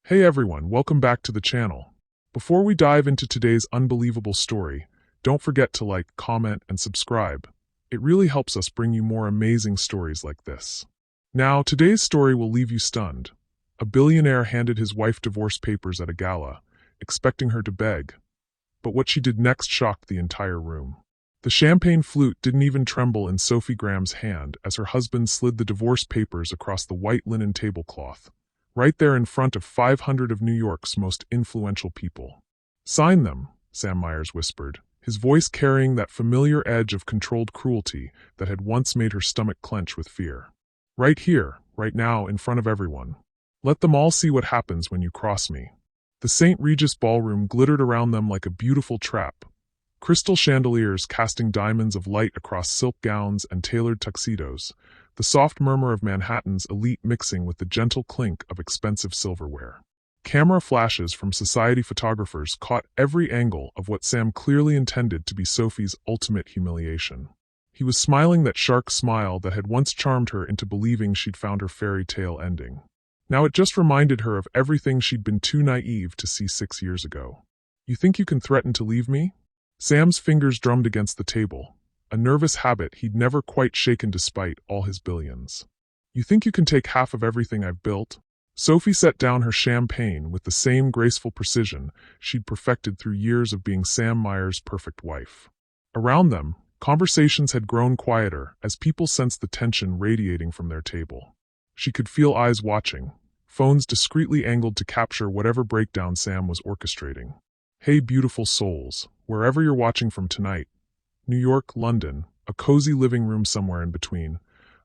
Hey everyone, welcome back to the channel. Before we dive into today's unbelievable story, don't forget to like, comment, and subscribe. It really helps us bring you more amazing stories like this. Now, today's story will leave you stunned. A billionaire handed his wife divorce papers at a gala, expecting her to beg. But what she did next shocked the entire room. The champagne flute didn't even tremble in Sophie Graham's hand as her husband slid the divorce papers across the white linen tablecloth, right there in front of 500 of New York's most influential people. "Sign them," Sam Myers whispered, his voice carrying that familiar edge of controlled cruelty that had once made her stomach clench with fear. "Right here, right now, in front of everyone. Let them all see what happens when you cross me." The St. Regis ballroom glittered around them like a beautiful trap, crystal chandeliers casting diamonds of light across silk gowns and tailored tuxedos, the soft murmur of Manhattan's elite mixing with the gentle clink of expensive silverware. Camera flashes from society photographers caught every angle of what Sam clearly intended to be Sophie's ultimate humiliation. He was smiling that shark smile that had once charmed her into believing she'd found her fairy tale ending. Now it just reminded her of everything she'd been too naive to see 6 years ago. "You think you can threaten to leave me?" Sam's fingers drummed against the table, a nervous habit he'd never quite shaken despite all his billions. "You think you can take half of everything I've built?" Sophie set down her champagne with the same graceful precision she'd perfected through years of being Sam Myers' perfect wife. Around them, conversations had grown quieter as people sensed the tension radiating from their table. She could feel eyes watching, phones discreetly angled to capture whatever breakdown Sam was orchestrating. "Hey beautiful souls, wherever you're watching from tonight, New York, London, a cozy living room somewhere in between,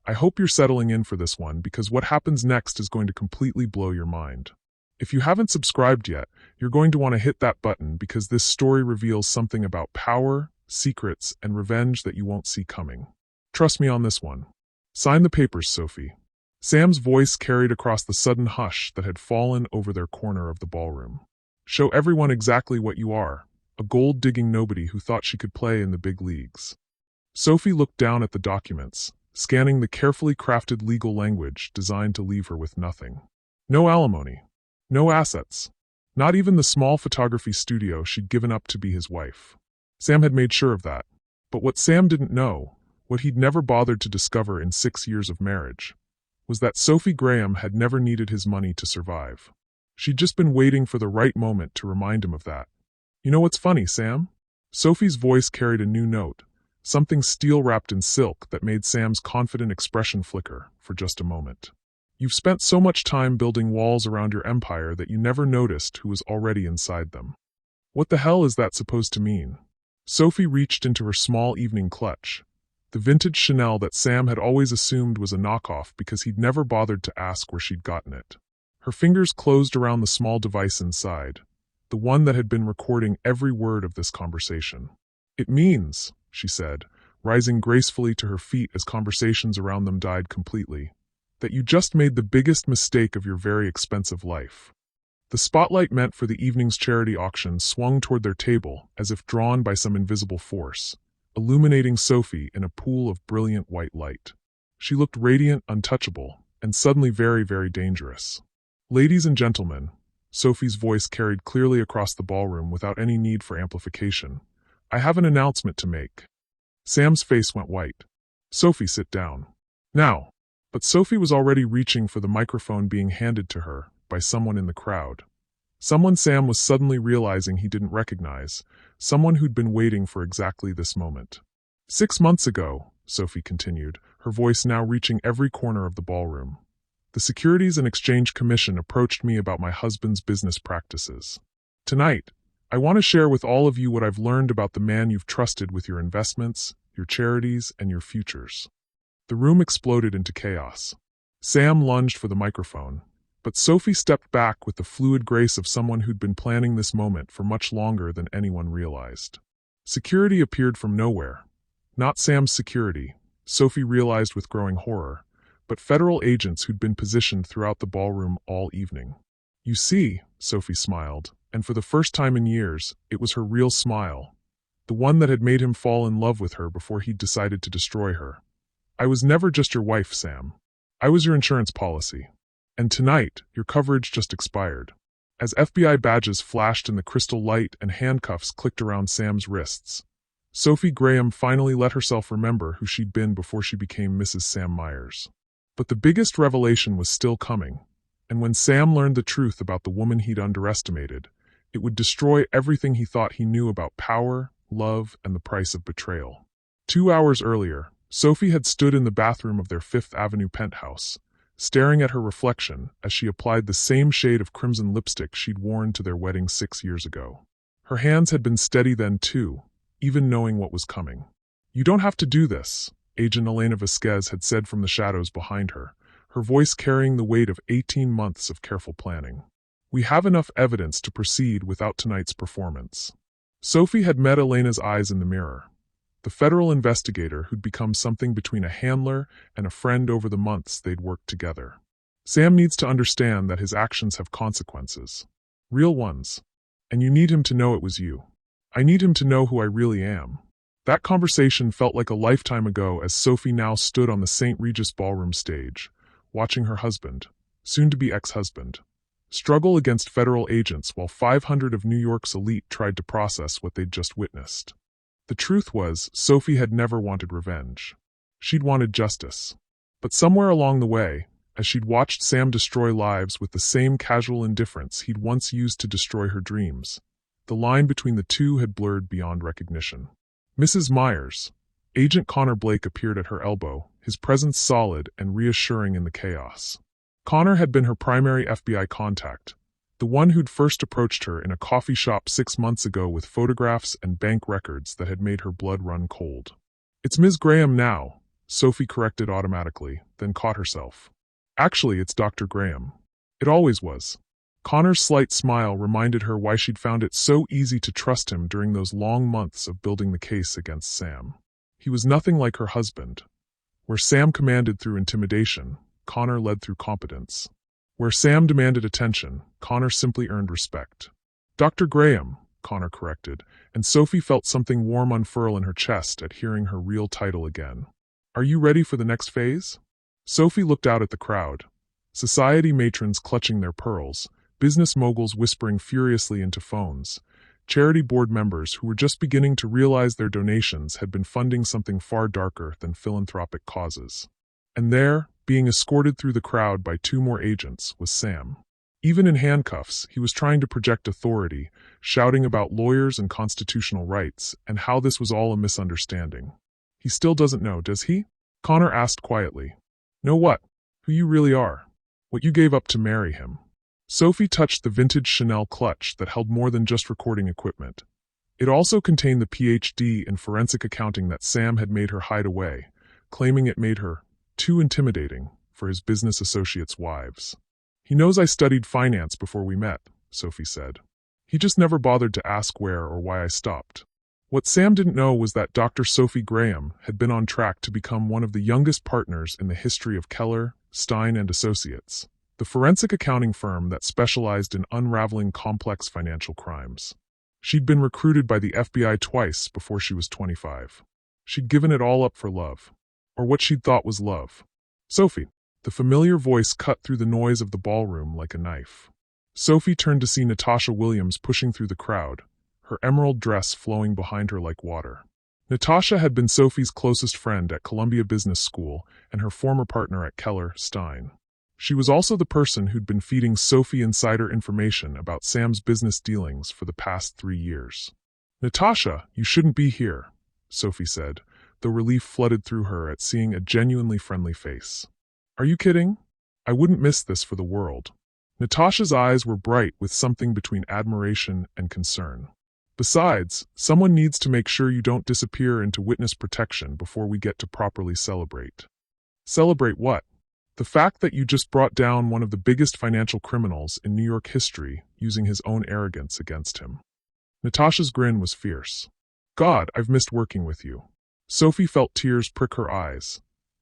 I hope you're settling in for this one because what happens next is going to completely blow your mind. If you haven't subscribed yet, you're going to want to hit that button because this story reveals something about power, secrets, and revenge that you won't see coming. Trust me on this one. Sign the papers, Sophie." Sam's voice carried across the sudden hush that had fallen over their corner of the ballroom. "Show everyone exactly what you are, a gold-digging nobody who thought she could play in the big leagues." Sophie looked down at the documents, scanning the carefully crafted legal language designed to leave her with nothing. No alimony. No assets. Not even the small photography studio she'd given up to be his wife. Sam had made sure of that. But what Sam didn't know, what he'd never bothered to discover in 6 years of marriage, was that Sophie Graham had never needed his money to survive. She'd just been waiting for the right moment to remind him of that. "You know what's funny, Sam?" Sophie's voice carried a new note, something steel-wrapped in silk that made Sam's confident expression flicker for just a moment. "You've spent so much time building walls around your empire that you never noticed who was already inside them. What the hell is that supposed to mean?" Sophie reached into her small evening clutch, the vintage Chanel that Sam had always assumed was a knockoff because he'd never bothered to ask where she'd gotten it. Her fingers closed around the small device inside, the one that had been recording every word of this conversation. "It means," she said, rising gracefully to her feet as conversations around them died completely, "that you just made the biggest mistake of your very expensive life." The spotlight meant for the evening's charity auction swung toward their table as if drawn by some invisible force, illuminating Sophie in a pool of brilliant white light. She looked radiant, untouchable, and suddenly very, very dangerous. "Ladies and gentlemen," Sophie's voice carried clearly across the ballroom without any need for amplification, "I have an announcement to make." Sam's face went white. "Sophie, sit down. Now." But Sophie was already reaching for the microphone being handed to her by someone in the crowd. Someone Sam was suddenly realizing he didn't recognize, someone who'd been waiting for exactly this moment. "6 months ago," Sophie continued, her voice now reaching every corner of the ballroom, "the Securities and Exchange Commission approached me about my husband's business practices. Tonight, I want to share with all of you what I've learned about the man you've trusted with your investments, your charities, and your futures." The room exploded into chaos. Sam lunged for the microphone, but Sophie stepped back with the fluid grace of someone who'd been planning this moment for much longer than anyone realized. Security appeared from nowhere. Not Sam's security, Sophie realized with growing horror, but federal agents who'd been positioned throughout the ballroom all evening. "You see," Sophie smiled, and for the first time in years, it was her real smile, the one that had made him fall in love with her before he'd decided to destroy her. "I was never just your wife, Sam. I was your insurance policy. And tonight, your coverage just expired." as FBI badges flashed in the crystal light and handcuffs clicked around Sam's wrists. Sophie Graham finally let herself remember who she'd been before she became Mrs. Sam Myers. But the biggest revelation was still coming, and when Sam learned the truth about the woman he'd underestimated, it would destroy everything he thought he knew about power, love, and the price of betrayal. 2 hours earlier, Sophie had stood in the bathroom of their Fifth Avenue penthouse, staring at her reflection as she applied the same shade of crimson lipstick she'd worn to their wedding 6 years ago. Her hands had been steady then too, even knowing what was coming. "You don't have to do this," Agent Elena Vasquez had said from the shadows behind her, her voice carrying the weight of 18 months of careful planning. "We have enough evidence to proceed without tonight's performance." Sophie had met Elena's eyes in the mirror. The federal investigator who'd become something between a handler and a friend over the months they'd worked together. "Sam needs to understand that his actions have consequences. Real ones. And you need him to know it was you. I need him to know who I really am." That conversation felt like a lifetime ago as Sophie now stood on the St. Regis ballroom stage, watching her husband, soon-to-be ex-husband, struggle against federal agents while 500 of New York's elite tried to process what they'd just witnessed. The truth was, Sophie had never wanted revenge. She'd wanted justice. But somewhere along the way, as she'd watched Sam destroy lives with the same casual indifference he'd once used to destroy her dreams, the line between the two had blurred beyond recognition. Mrs. Myers, Agent Connor Blake appeared at her elbow, his presence solid and reassuring in the chaos. Connor had been her primary FBI contact, the one who'd first approached her in a coffee shop 6 months ago with photographs and bank records that had made her blood run cold. "It's Ms. Graham now," Sophie corrected automatically, then caught herself. "Actually, it's Dr. Graham. It always was." Connor's slight smile reminded her why she'd found it so easy to trust him during those long months of building the case against Sam. He was nothing like her husband. Where Sam commanded through intimidation, Connor led through competence. Where Sam demanded attention, Connor simply earned respect. "Dr. Graham," Connor corrected, and Sophie felt something warm unfurl in her chest at hearing her real title again. "Are you ready for the next phase?" Sophie looked out at the crowd. Society matrons clutching their pearls, business moguls whispering furiously into phones, charity board members who were just beginning to realize their donations had been funding something far darker than philanthropic causes. And there, being escorted through the crowd by 2 more agents, was Sam. Even in handcuffs, he was trying to project authority, shouting about lawyers and constitutional rights, and how this was all a misunderstanding. "He still doesn't know, does he?" Connor asked quietly. "Know what? Who you really are. What you gave up to marry him." Sophie touched the vintage Chanel clutch that held more than just recording equipment. It also contained the PhD in forensic accounting that Sam had made her hide away, claiming it made her too intimidating for his business associates' wives. "He knows I studied finance before we met," Sophie said. "He just never bothered to ask where or why I stopped." What Sam didn't know was that Dr. Sophie Graham had been on track to become one of the youngest partners in the history of Keller, Stein and Associates, the forensic accounting firm that specialized in unraveling complex financial crimes. She'd been recruited by the FBI twice before she was 25. She'd given it all up for love. Or what she'd thought was love. "Sophie." The familiar voice cut through the noise of the ballroom like a knife. Sophie turned to see Natasha Williams pushing through the crowd, her emerald dress flowing behind her like water. Natasha had been Sophie's closest friend at Columbia Business School and her former partner at Keller, Stein. She was also the person who'd been feeding Sophie insider information about Sam's business dealings for the past 3 years. "Natasha, you shouldn't be here," Sophie said, though relief flooded through her at seeing a genuinely friendly face. "Are you kidding? I wouldn't miss this for the world." Natasha's eyes were bright with something between admiration and concern. "Besides, someone needs to make sure you don't disappear into witness protection before we get to properly celebrate." "Celebrate what?" "The fact that you just brought down one of the biggest financial criminals in New York history using his own arrogance against him." Natasha's grin was fierce. "God, I've missed working with you." Sophie felt tears prick her eyes,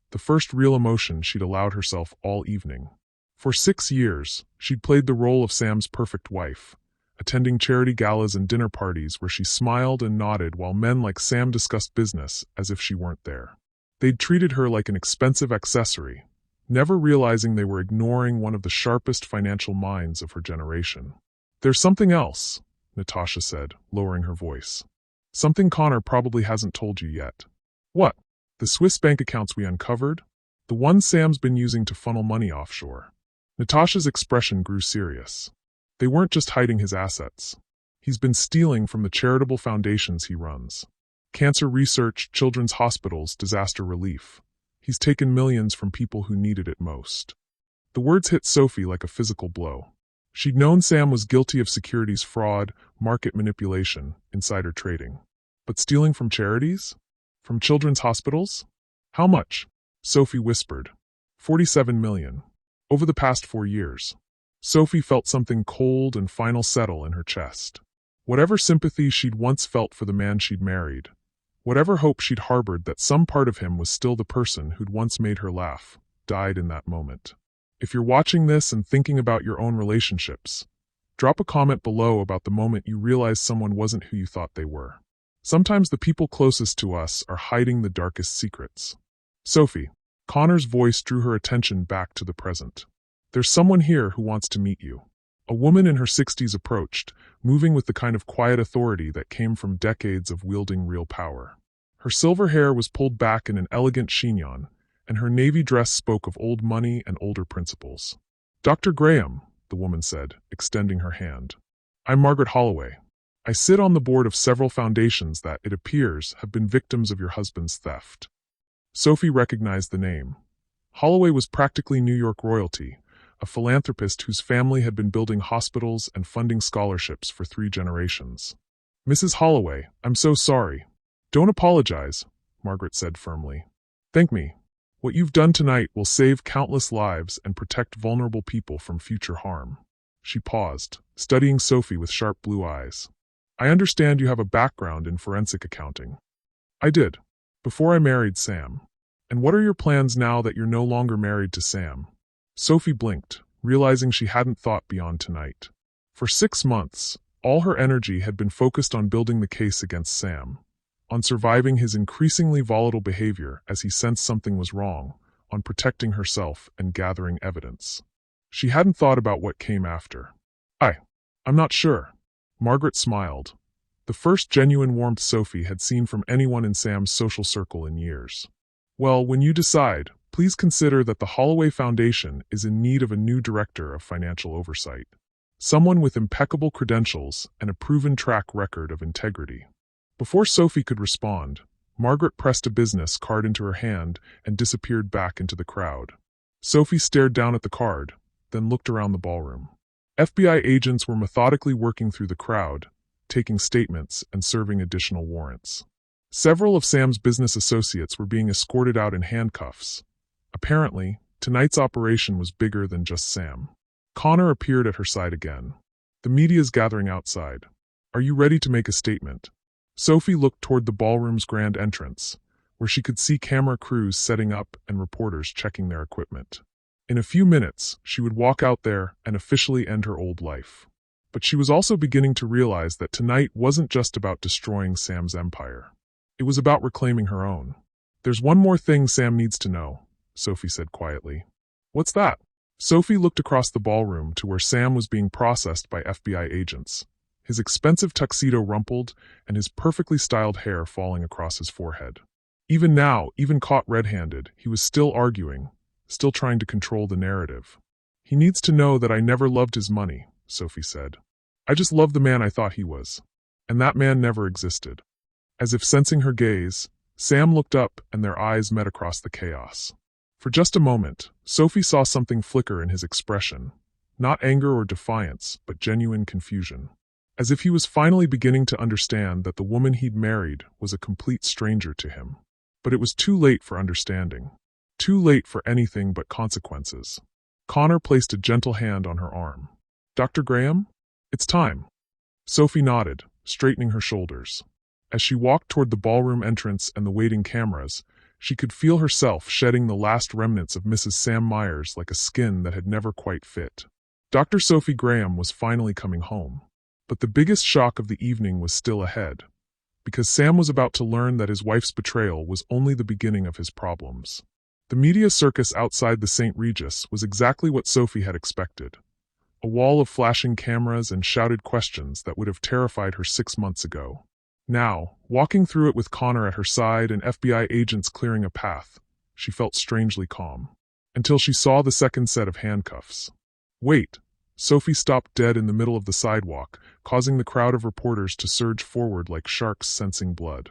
the first real emotion she'd allowed herself all evening. For 6 years, she'd played the role of Sam's perfect wife, attending charity galas and dinner parties where she smiled and nodded while men like Sam discussed business as if she weren't there. They'd treated her like an expensive accessory, never realizing they were ignoring one of the sharpest financial minds of her generation. There's something else, Natasha said, lowering her voice. Something Connor probably hasn't told you yet. What? The Swiss bank accounts we uncovered? The ones Sam's been using to funnel money offshore. Natasha's expression grew serious. They weren't just hiding his assets. He's been stealing from the charitable foundations he runs. Cancer research, children's hospitals, disaster relief. He's taken millions from people who needed it most. The words hit Sophie like a physical blow. She'd known Sam was guilty of securities fraud, market manipulation, insider trading. But stealing from charities? From children's hospitals? How much? Sophie whispered. 47 million. Over the past 4 years. Sophie felt something cold and final settle in her chest. Whatever sympathy she'd once felt for the man she'd married, whatever hope she'd harbored that some part of him was still the person who'd once made her laugh, died in that moment. If you're watching this and thinking about your own relationships, drop a comment below about the moment you realized someone wasn't who you thought they were. Sometimes the people closest to us are hiding the darkest secrets. Sophie, Connor's voice drew her attention back to the present. There's someone here who wants to meet you. A woman in her 60s approached, moving with the kind of quiet authority that came from decades of wielding real power. Her silver hair was pulled back in an elegant chignon, and her navy dress spoke of old money and older principles. Dr. Graham, the woman said, extending her hand. I'm Margaret Holloway. I sit on the board of several foundations that, it appears, have been victims of your husband's theft. Sophie recognized the name. Holloway was practically New York royalty, a philanthropist whose family had been building hospitals and funding scholarships for 3 generations. Mrs. Holloway, I'm so sorry. Don't apologize, Margaret said firmly. Thank me. What you've done tonight will save countless lives and protect vulnerable people from future harm. She paused, studying Sophie with sharp blue eyes. I understand you have a background in forensic accounting. I did, before I married Sam. And what are your plans now that you're no longer married to Sam? Sophie blinked, realizing she hadn't thought beyond tonight. For 6 months, all her energy had been focused on building the case against Sam, on surviving his increasingly volatile behavior as he sensed something was wrong, on protecting herself and gathering evidence. She hadn't thought about what came after. I'm not sure. Margaret smiled, the first genuine warmth Sophie had seen from anyone in Sam's social circle in years. Well, when you decide, please consider that the Holloway Foundation is in need of a new director of financial oversight. Someone with impeccable credentials and a proven track record of integrity. Before Sophie could respond, Margaret pressed a business card into her hand and disappeared back into the crowd. Sophie stared down at the card, then looked around the ballroom. FBI agents were methodically working through the crowd, taking statements and serving additional warrants. Several of Sam's business associates were being escorted out in handcuffs. Apparently, tonight's operation was bigger than just Sam. Connor appeared at her side again. The media's gathering outside. Are you ready to make a statement? Sophie looked toward the ballroom's grand entrance, where she could see camera crews setting up and reporters checking their equipment. In a few minutes, she would walk out there and officially end her old life. But she was also beginning to realize that tonight wasn't just about destroying Sam's empire. It was about reclaiming her own. There's one more thing Sam needs to know, Sophie said quietly. What's that? Sophie looked across the ballroom to where Sam was being processed by FBI agents, his expensive tuxedo rumpled and his perfectly styled hair falling across his forehead. Even now, even caught red-handed, he was still arguing, still trying to control the narrative. He needs to know that I never loved his money, Sophie said. I just loved the man I thought he was. And that man never existed. As if sensing her gaze, Sam looked up and their eyes met across the chaos. For just a moment, Sophie saw something flicker in his expression. Not anger or defiance, but genuine confusion. As if he was finally beginning to understand that the woman he'd married was a complete stranger to him. But it was too late for understanding. Too late for anything but consequences. Connor placed a gentle hand on her arm. Dr. Graham? It's time. Sophie nodded, straightening her shoulders. As she walked toward the ballroom entrance and the waiting cameras, she could feel herself shedding the last remnants of Mrs. Sam Myers like a skin that had never quite fit. Dr. Sophie Graham was finally coming home. But the biggest shock of the evening was still ahead, because Sam was about to learn that his wife's betrayal was only the beginning of his problems. The media circus outside the St. Regis was exactly what Sophie had expected. A wall of flashing cameras and shouted questions that would have terrified her 6 months ago. Now, walking through it with Connor at her side and FBI agents clearing a path, she felt strangely calm. Until she saw the second set of handcuffs. Wait! Sophie stopped dead in the middle of the sidewalk, causing the crowd of reporters to surge forward like sharks sensing blood.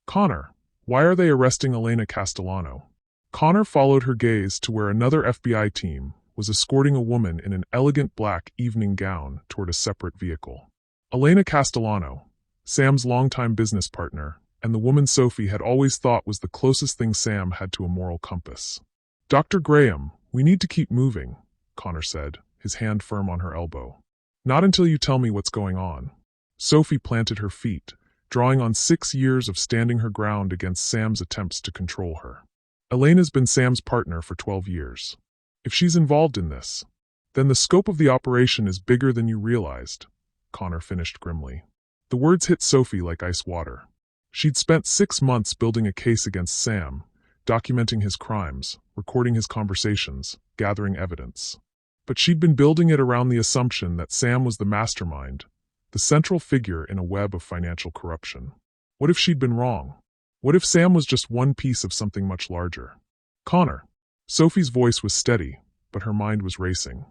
Connor, why are they arresting Elena Castellano? Connor followed her gaze to where another FBI team was escorting a woman in an elegant black evening gown toward a separate vehicle. Elena Castellano, Sam's longtime business partner, and the woman Sophie had always thought was the closest thing Sam had to a moral compass. Dr. Graham, we need to keep moving, Connor said, his hand firm on her elbow. Not until you tell me what's going on. Sophie planted her feet, drawing on 6 years of standing her ground against Sam's attempts to control her. Elena's been Sam's partner for 12 years. If she's involved in this, then the scope of the operation is bigger than you realized, Connor finished grimly. The words hit Sophie like ice water. She'd spent 6 months building a case against Sam, documenting his crimes, recording his conversations, gathering evidence. But she'd been building it around the assumption that Sam was the mastermind, the central figure in a web of financial corruption. What if she'd been wrong? What if Sam was just one piece of something much larger? Connor. Sophie's voice was steady, but her mind was racing.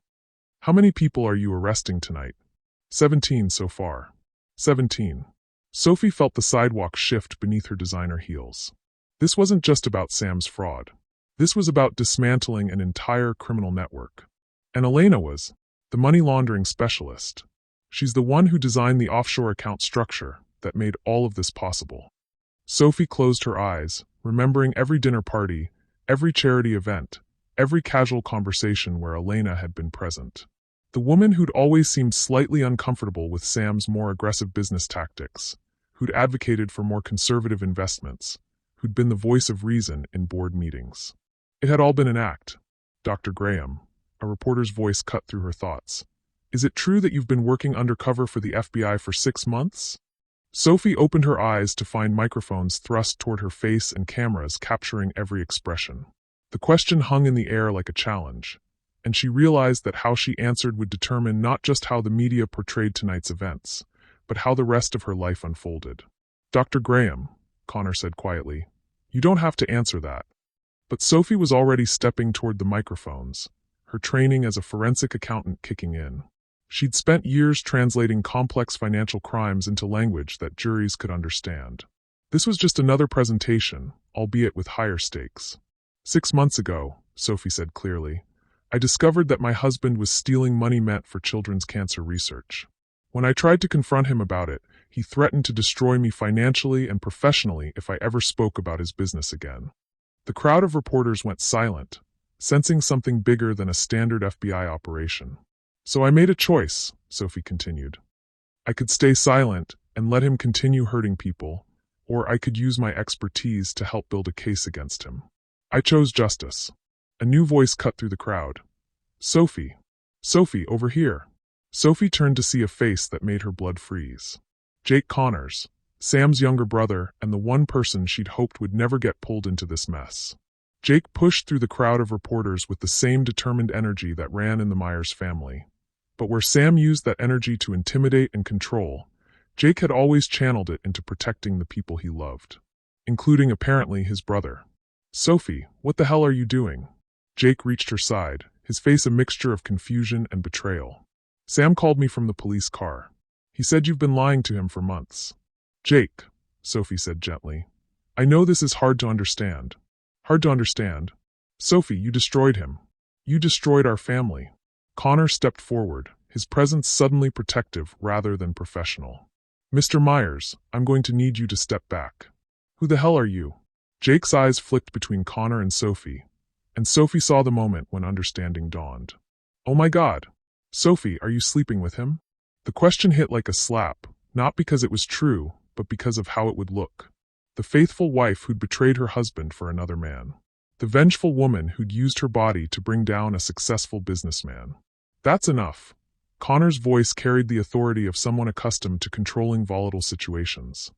How many people are you arresting tonight? 17 so far. 17. Sophie felt the sidewalk shift beneath her designer heels. This wasn't just about Sam's fraud. This was about dismantling an entire criminal network. And Elena was the money laundering specialist. She's the one who designed the offshore account structure that made all of this possible. Sophie closed her eyes, remembering every dinner party, every charity event, every casual conversation where Elena had been present. The woman who'd always seemed slightly uncomfortable with Sam's more aggressive business tactics, who'd advocated for more conservative investments, who'd been the voice of reason in board meetings. It had all been an act. Dr. Graham, a reporter's voice cut through her thoughts. Is it true that you've been working undercover for the FBI for 6 months? Sophie opened her eyes to find microphones thrust toward her face and cameras capturing every expression. The question hung in the air like a challenge, and she realized that how she answered would determine not just how the media portrayed tonight's events, but how the rest of her life unfolded. Dr. Graham, Connor said quietly, you don't have to answer that. But Sophie was already stepping toward the microphones, her training as a forensic accountant kicking in. She'd spent years translating complex financial crimes into language that juries could understand. This was just another presentation, albeit with higher stakes. 6 months ago, Sophie said clearly, I discovered that my husband was stealing money meant for children's cancer research. When I tried to confront him about it, he threatened to destroy me financially and professionally if I ever spoke about his business again. The crowd of reporters went silent, sensing something bigger than a standard FBI operation. So I made a choice, Sophie continued. I could stay silent and let him continue hurting people, or I could use my expertise to help build a case against him. I chose justice. A new voice cut through the crowd. Sophie. Sophie, over here. Sophie turned to see a face that made her blood freeze. Jake Connors, Sam's younger brother and the one person she'd hoped would never get pulled into this mess. Jake pushed through the crowd of reporters with the same determined energy that ran in the Myers family. But where Sam used that energy to intimidate and control, Jake had always channeled it into protecting the people he loved, including apparently his brother. Sophie, what the hell are you doing? Jake reached her side, his face a mixture of confusion and betrayal. Sam called me from the police car. He said you've been lying to him for months. Jake, Sophie said gently, I know this is hard to understand. Hard to understand. Sophie, you destroyed him. You destroyed our family. Connor stepped forward, his presence suddenly protective rather than professional. Mr. Myers, I'm going to need you to step back. Who the hell are you? Jake's eyes flicked between Connor and Sophie saw the moment when understanding dawned. Oh my God. Sophie, are you sleeping with him? The question hit like a slap, not because it was true, but because of how it would look. The faithful wife who'd betrayed her husband for another man. The vengeful woman who'd used her body to bring down a successful businessman. That's enough. Connor's voice carried the authority of someone accustomed to controlling volatile situations.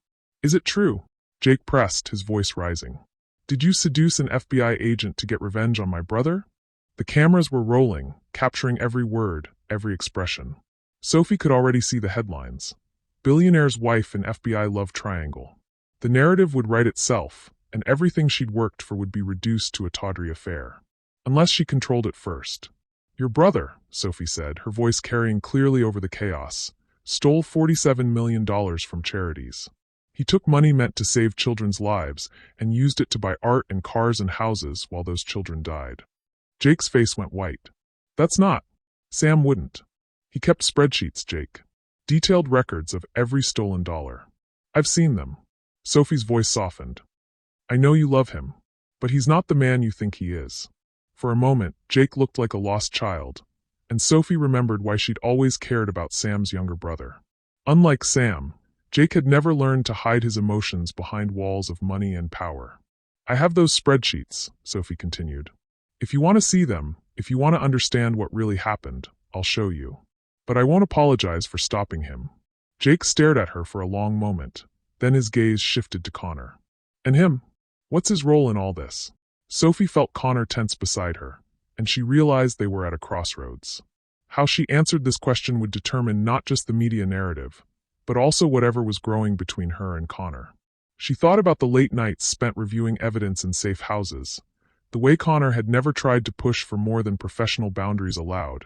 Is it true? Jake pressed, his voice rising. Did you seduce an FBI agent to get revenge on my brother? The cameras were rolling, capturing every word, every expression. Sophie could already see the headlines. Billionaire's wife and FBI love triangle. The narrative would write itself, and everything she'd worked for would be reduced to a tawdry affair. Unless she controlled it first. Your brother, Sophie said, her voice carrying clearly over the chaos, stole $47 million from charities. He took money meant to save children's lives and used it to buy art and cars and houses while those children died. Jake's face went white. That's not. Sam wouldn't. He kept spreadsheets, Jake. Detailed records of every stolen dollar. I've seen them. Sophie's voice softened. I know you love him, but he's not the man you think he is. For a moment, Jake looked like a lost child, and Sophie remembered why she'd always cared about Sam's younger brother. Unlike Sam, Jake had never learned to hide his emotions behind walls of money and power. I have those spreadsheets, Sophie continued. If you want to see them, if you want to understand what really happened, I'll show you. But I won't apologize for stopping him. Jake stared at her for a long moment, then his gaze shifted to Connor. And him? What's his role in all this? Sophie felt Connor tense beside her, and she realized they were at a crossroads. How she answered this question would determine not just the media narrative, but also whatever was growing between her and Connor. She thought about the late nights spent reviewing evidence in safe houses, the way Connor had never tried to push for more than professional boundaries allowed,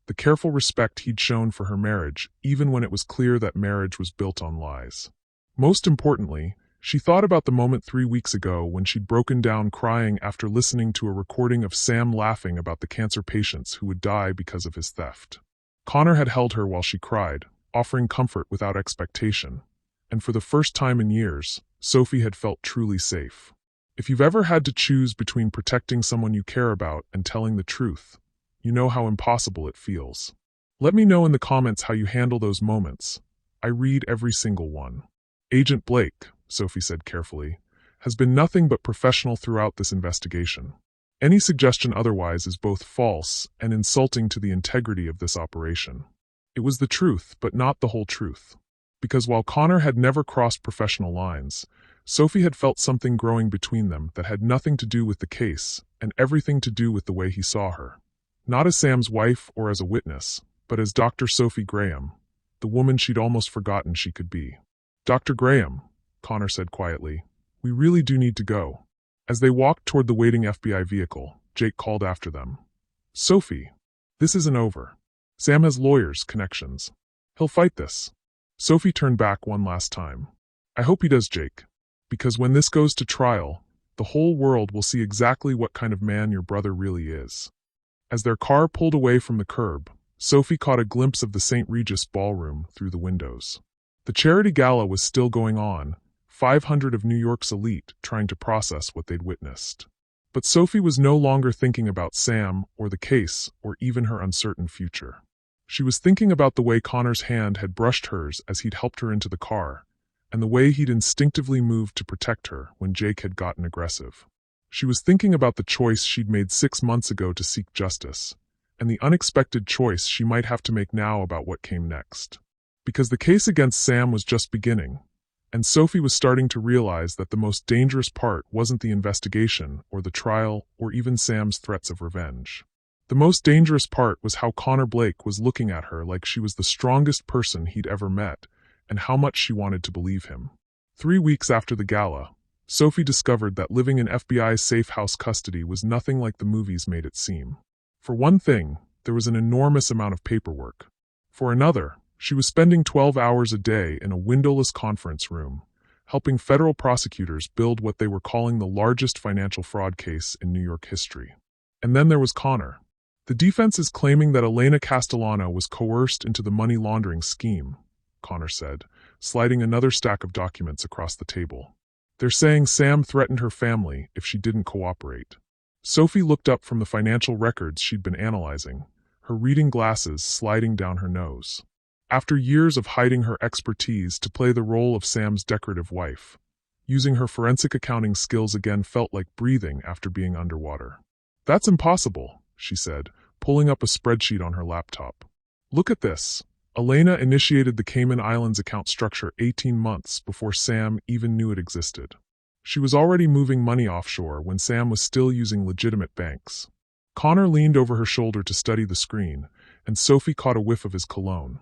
the careful respect he'd shown for her marriage, even when it was clear that marriage was built on lies. Most importantly, she thought about the moment 3 weeks ago when she'd broken down crying after listening to a recording of Sam laughing about the cancer patients who would die because of his theft. Connor had held her while she cried, offering comfort without expectation, and for the first time in years, Sophie had felt truly safe. If you've ever had to choose between protecting someone you care about and telling the truth, you know how impossible it feels. Let me know in the comments how you handle those moments. I read every single one. Agent Blake, Sophie said carefully, has been nothing but professional throughout this investigation. Any suggestion otherwise is both false and insulting to the integrity of this operation. It was the truth, but not the whole truth. Because while Connor had never crossed professional lines, Sophie had felt something growing between them that had nothing to do with the case and everything to do with the way he saw her. Not as Sam's wife or as a witness, but as Dr. Sophie Graham, the woman she'd almost forgotten she could be. Dr. Graham, Connor said quietly, we really do need to go. As they walked toward the waiting FBI vehicle, Jake called after them. Sophie, this isn't over. Sam has lawyers, connections. He'll fight this. Sophie turned back one last time. I hope he does, Jake. Because when this goes to trial, the whole world will see exactly what kind of man your brother really is. As their car pulled away from the curb, Sophie caught a glimpse of the St. Regis ballroom through the windows. The charity gala was still going on, 500 of New York's elite trying to process what they'd witnessed. But Sophie was no longer thinking about Sam or the case or even her uncertain future. She was thinking about the way Connor's hand had brushed hers as he'd helped her into the car, and the way he'd instinctively moved to protect her when Jake had gotten aggressive. She was thinking about the choice she'd made 6 months ago to seek justice, and the unexpected choice she might have to make now about what came next. Because the case against Sam was just beginning, and Sophie was starting to realize that the most dangerous part wasn't the investigation or the trial or even Sam's threats of revenge. The most dangerous part was how Connor Blake was looking at her like she was the strongest person he'd ever met, and how much she wanted to believe him. 3 weeks after the gala, Sophie discovered that living in FBI's safe house custody was nothing like the movies made it seem. For one thing, there was an enormous amount of paperwork. For another, she was spending 12 hours a day in a windowless conference room, helping federal prosecutors build what they were calling the largest financial fraud case in New York history. And then there was Connor. The defense is claiming that Elena Castellano was coerced into the money laundering scheme, Connor said, sliding another stack of documents across the table. They're saying Sam threatened her family if she didn't cooperate. Sophie looked up from the financial records she'd been analyzing, her reading glasses sliding down her nose. After years of hiding her expertise to play the role of Sam's decorative wife, using her forensic accounting skills again felt like breathing after being underwater. That's impossible, she said, pulling up a spreadsheet on her laptop. Look at this. Elena initiated the Cayman Islands account structure 18 months before Sam even knew it existed. She was already moving money offshore when Sam was still using legitimate banks. Connor leaned over her shoulder to study the screen, and Sophie caught a whiff of his cologne.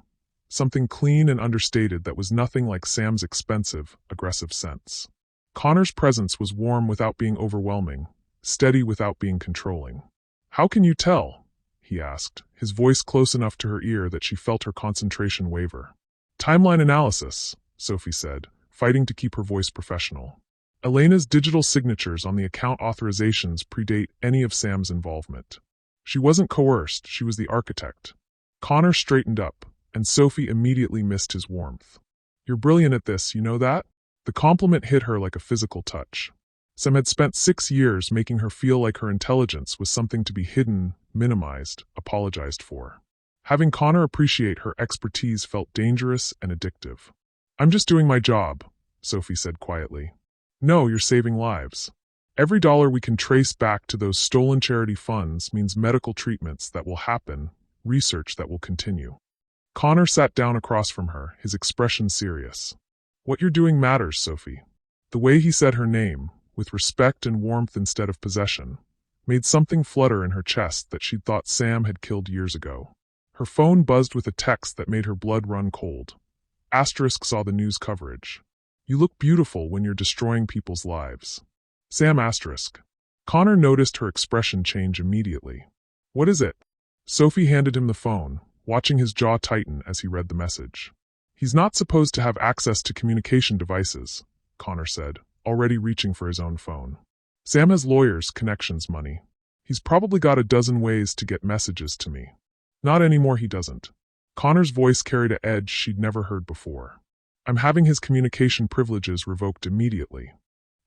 Something clean and understated that was nothing like Sam's expensive, aggressive scents. Connor's presence was warm without being overwhelming, steady without being controlling. "How can you tell?" he asked, his voice close enough to her ear that she felt her concentration waver. "Timeline analysis," Sophie said, fighting to keep her voice professional. "Elena's digital signatures on the account authorizations predate any of Sam's involvement. She wasn't coerced, she was the architect." Connor straightened up, and Sophie immediately missed his warmth. "You're brilliant at this, you know that?" The compliment hit her like a physical touch. Sam had spent 6 years making her feel like her intelligence was something to be hidden, minimized, apologized for. Having Connor appreciate her expertise felt dangerous and addictive. "I'm just doing my job," Sophie said quietly. "No, you're saving lives. Every dollar we can trace back to those stolen charity funds means medical treatments that will happen, research that will continue." Connor sat down across from her, his expression serious. "What you're doing matters, Sophie." The way he said her name, with respect and warmth instead of possession, made something flutter in her chest that she'd thought Sam had killed years ago. Her phone buzzed with a text that made her blood run cold. Asterisk saw the news coverage. "You look beautiful when you're destroying people's lives." Sam asterisk. Connor noticed her expression change immediately. "What is it?" Sophie handed him the phone, watching his jaw tighten as he read the message. "He's not supposed to have access to communication devices," Connor said, already reaching for his own phone. "Sam has lawyers, connections, money. He's probably got a dozen ways to get messages to me." "Not anymore, he doesn't." Connor's voice carried an edge she'd never heard before. "I'm having his communication privileges revoked immediately."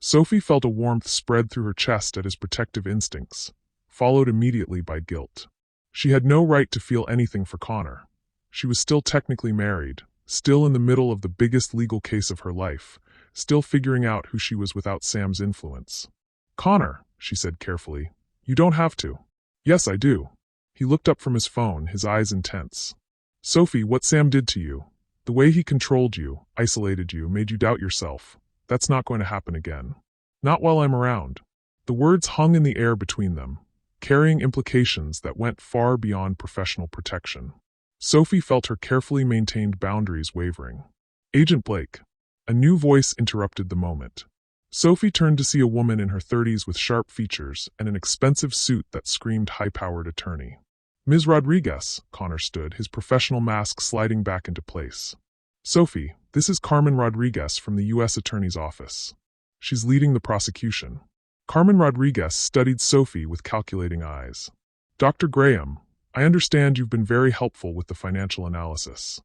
Sophie felt a warmth spread through her chest at his protective instincts, followed immediately by guilt. She had no right to feel anything for Connor. She was still technically married, still in the middle of the biggest legal case of her life, still figuring out who she was without Sam's influence. "Connor," she said carefully, "you don't have to." "Yes, I do." He looked up from his phone, his eyes intense. "Sophie, what Sam did to you, the way he controlled you, isolated you, made you doubt yourself, that's not going to happen again. Not while I'm around." The words hung in the air between them, carrying implications that went far beyond professional protection. Sophie felt her carefully maintained boundaries wavering. "Agent Blake." A new voice interrupted the moment. Sophie turned to see a woman in her 30s with sharp features and an expensive suit that screamed high-powered attorney. "Ms. Rodriguez," Connor stood, his professional mask sliding back into place. "Sophie, this is Carmen Rodriguez from the U.S. Attorney's Office. She's leading the prosecution." Carmen Rodriguez studied Sophie with calculating eyes. "Dr. Graham, I understand you've been very helpful with the financial analysis."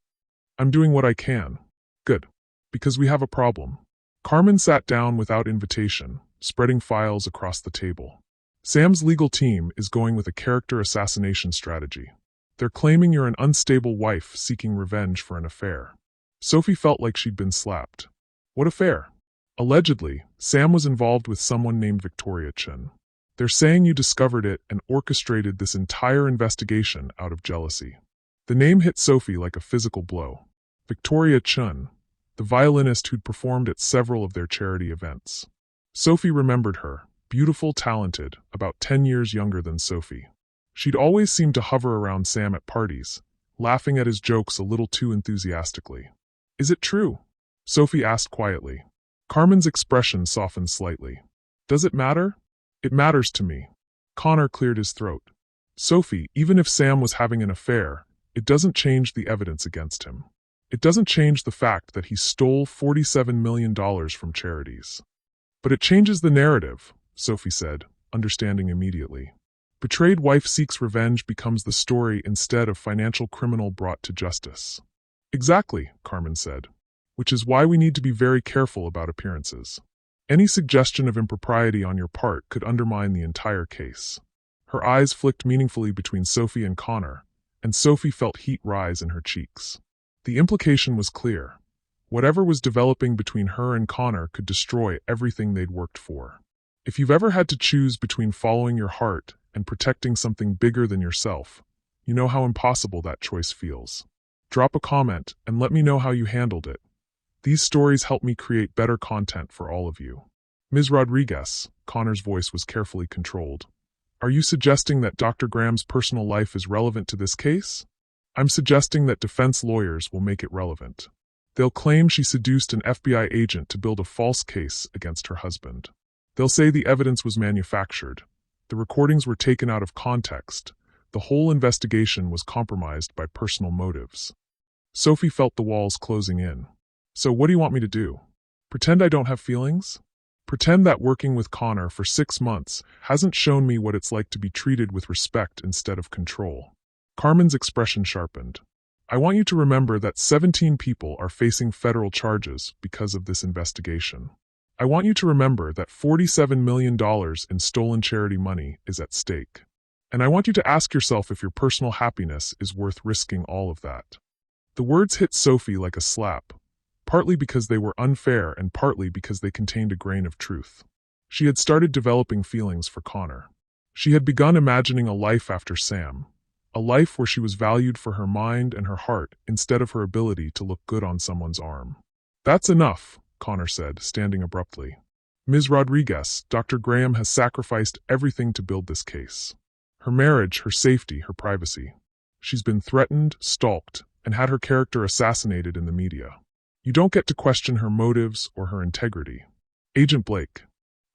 "I'm doing what I can." "Good. Because we have a problem." Carmen sat down without invitation, spreading files across the table. "Sam's legal team is going with a character assassination strategy. They're claiming you're an unstable wife seeking revenge for an affair." Sophie felt like she'd been slapped. "What affair?" "Allegedly, Sam was involved with someone named Victoria Chen. They're saying you discovered it and orchestrated this entire investigation out of jealousy." The name hit Sophie like a physical blow. Victoria Chen, the violinist who'd performed at several of their charity events. Sophie remembered her, beautiful, talented, about 10 years younger than Sophie. She'd always seemed to hover around Sam at parties, laughing at his jokes a little too enthusiastically. "Is it true?" Sophie asked quietly. Carmen's expression softened slightly. "Does it matter?" "It matters to me." Connor cleared his throat. "Sophie, even if Sam was having an affair, it doesn't change the evidence against him. It doesn't change the fact that he stole $47 million from charities." "But it changes the narrative," Sophie said, understanding immediately. Betrayed wife seeks revenge becomes the story instead of financial criminal brought to justice. "Exactly," Carmen said. "Which is why we need to be very careful about appearances. Any suggestion of impropriety on your part could undermine the entire case." Her eyes flicked meaningfully between Sophie and Connor, and Sophie felt heat rise in her cheeks. The implication was clear. Whatever was developing between her and Connor could destroy everything they'd worked for. If you've ever had to choose between following your heart and protecting something bigger than yourself, you know how impossible that choice feels. Drop a comment and let me know how you handled it. These stories help me create better content for all of you. "Ms. Rodriguez," Connor's voice was carefully controlled. "Are you suggesting that Dr. Graham's personal life is relevant to this case?" I'm suggesting that defense lawyers will make it relevant. They'll claim she seduced an FBI agent to build a false case against her husband. They'll say the evidence was manufactured. The recordings were taken out of context. The whole investigation was compromised by personal motives. Sophie felt the walls closing in. So what do you want me to do? Pretend I don't have feelings? Pretend that working with Connor for 6 months hasn't shown me what it's like to be treated with respect instead of control. Carmen's expression sharpened. I want you to remember that 17 people are facing federal charges because of this investigation. I want you to remember that $47 million in stolen charity money is at stake. And I want you to ask yourself if your personal happiness is worth risking all of that. The words hit Sophie like a slap, partly because they were unfair and partly because they contained a grain of truth. She had started developing feelings for Connor. She had begun imagining a life after Sam, a life where she was valued for her mind and her heart instead of her ability to look good on someone's arm. That's enough, Connor said, standing abruptly. Ms. Rodriguez, Dr. Graham has sacrificed everything to build this case. Her marriage, her safety, her privacy. She's been threatened, stalked, and had her character assassinated in the media. You don't get to question her motives or her integrity. Agent Blake,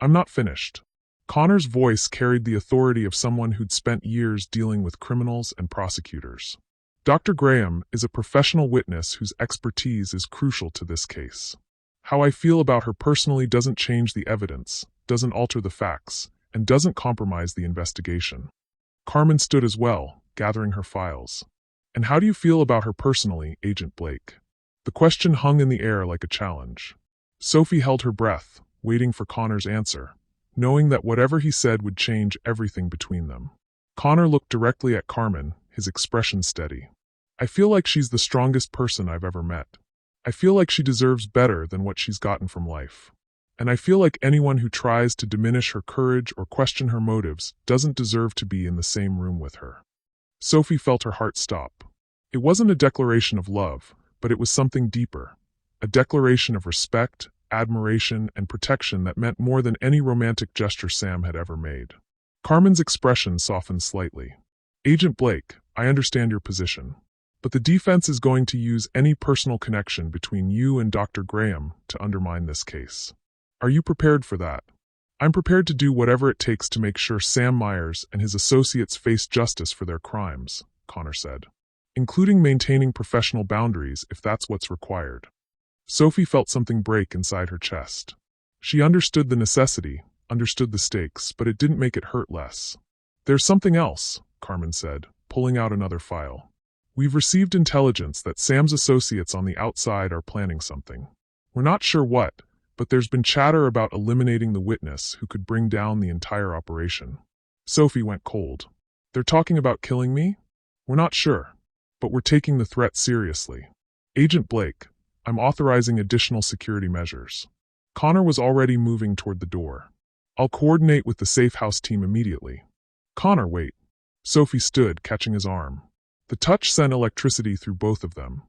I'm not finished. Connor's voice carried the authority of someone who'd spent years dealing with criminals and prosecutors. Dr. Graham is a professional witness whose expertise is crucial to this case. How I feel about her personally doesn't change the evidence, doesn't alter the facts, and doesn't compromise the investigation. Carmen stood as well, gathering her files. And how do you feel about her personally, Agent Blake? The question hung in the air like a challenge. Sophie held her breath, waiting for Connor's answer, knowing that whatever he said would change everything between them. Connor looked directly at Carmen, his expression steady. I feel like she's the strongest person I've ever met. I feel like she deserves better than what she's gotten from life. And I feel like anyone who tries to diminish her courage or question her motives doesn't deserve to be in the same room with her. Sophie felt her heart stop. It wasn't a declaration of love, but it was something deeper. A declaration of respect, admiration, and protection that meant more than any romantic gesture Sam had ever made. Carmen's expression softened slightly. Agent Blake, I understand your position. But the defense is going to use any personal connection between you and Dr. Graham to undermine this case. Are you prepared for that? I'm prepared to do whatever it takes to make sure Sam Myers and his associates face justice for their crimes, Connor said, including maintaining professional boundaries if that's what's required. Sophie felt something break inside her chest. She understood the necessity, understood the stakes, but it didn't make it hurt less. There's something else, Carmen said, pulling out another file. We've received intelligence that Sam's associates on the outside are planning something. We're not sure what, but there's been chatter about eliminating the witness who could bring down the entire operation. Sophie went cold. They're talking about killing me? We're not sure, but we're taking the threat seriously. Agent Blake, I'm authorizing additional security measures. Connor was already moving toward the door. I'll coordinate with the safe house team immediately. Connor, wait. Sophie stood, catching his arm. The touch sent electricity through both of them,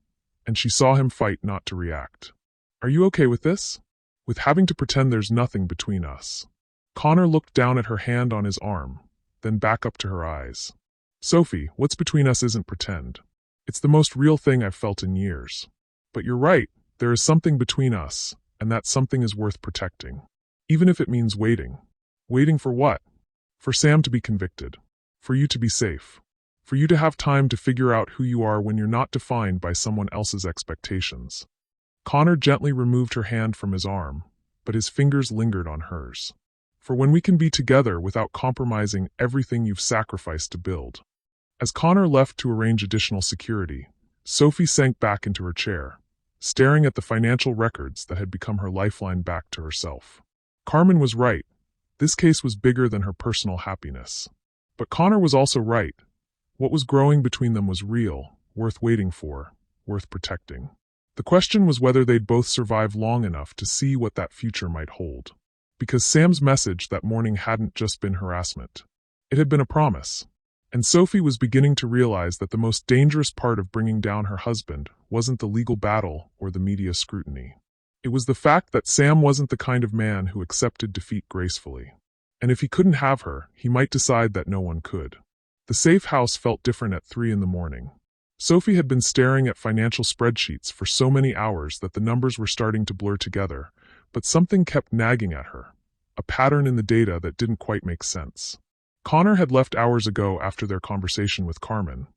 and she saw him fight not to react. Are you okay with this? With having to pretend there's nothing between us? Connor looked down at her hand on his arm, then back up to her eyes. Sophie, what's between us isn't pretend. It's the most real thing I've felt in years. But you're right, there is something between us, and that something is worth protecting. Even if it means waiting. Waiting for what? For Sam to be convicted. For you to be safe. For you to have time to figure out who you are when you're not defined by someone else's expectations. Connor gently removed her hand from his arm, but his fingers lingered on hers. For when we can be together without compromising everything you've sacrificed to build. As Connor left to arrange additional security, Sophie sank back into her chair, staring at the financial records that had become her lifeline back to herself. Carmen was right. This case was bigger than her personal happiness. But Connor was also right. What was growing between them was real, worth waiting for, worth protecting. The question was whether they'd both survive long enough to see what that future might hold. Because Sam's message that morning hadn't just been harassment. It had been a promise. And Sophie was beginning to realize that the most dangerous part of bringing down her husband wasn't the legal battle or the media scrutiny. It was the fact that Sam wasn't the kind of man who accepted defeat gracefully. And if he couldn't have her, he might decide that no one could. The safe house felt different at 3 in the morning. Sophie had been staring at financial spreadsheets for so many hours that the numbers were starting to blur together, but something kept nagging at her, a pattern in the data that didn't quite make sense. Connor had left hours ago after their conversation with Carmen,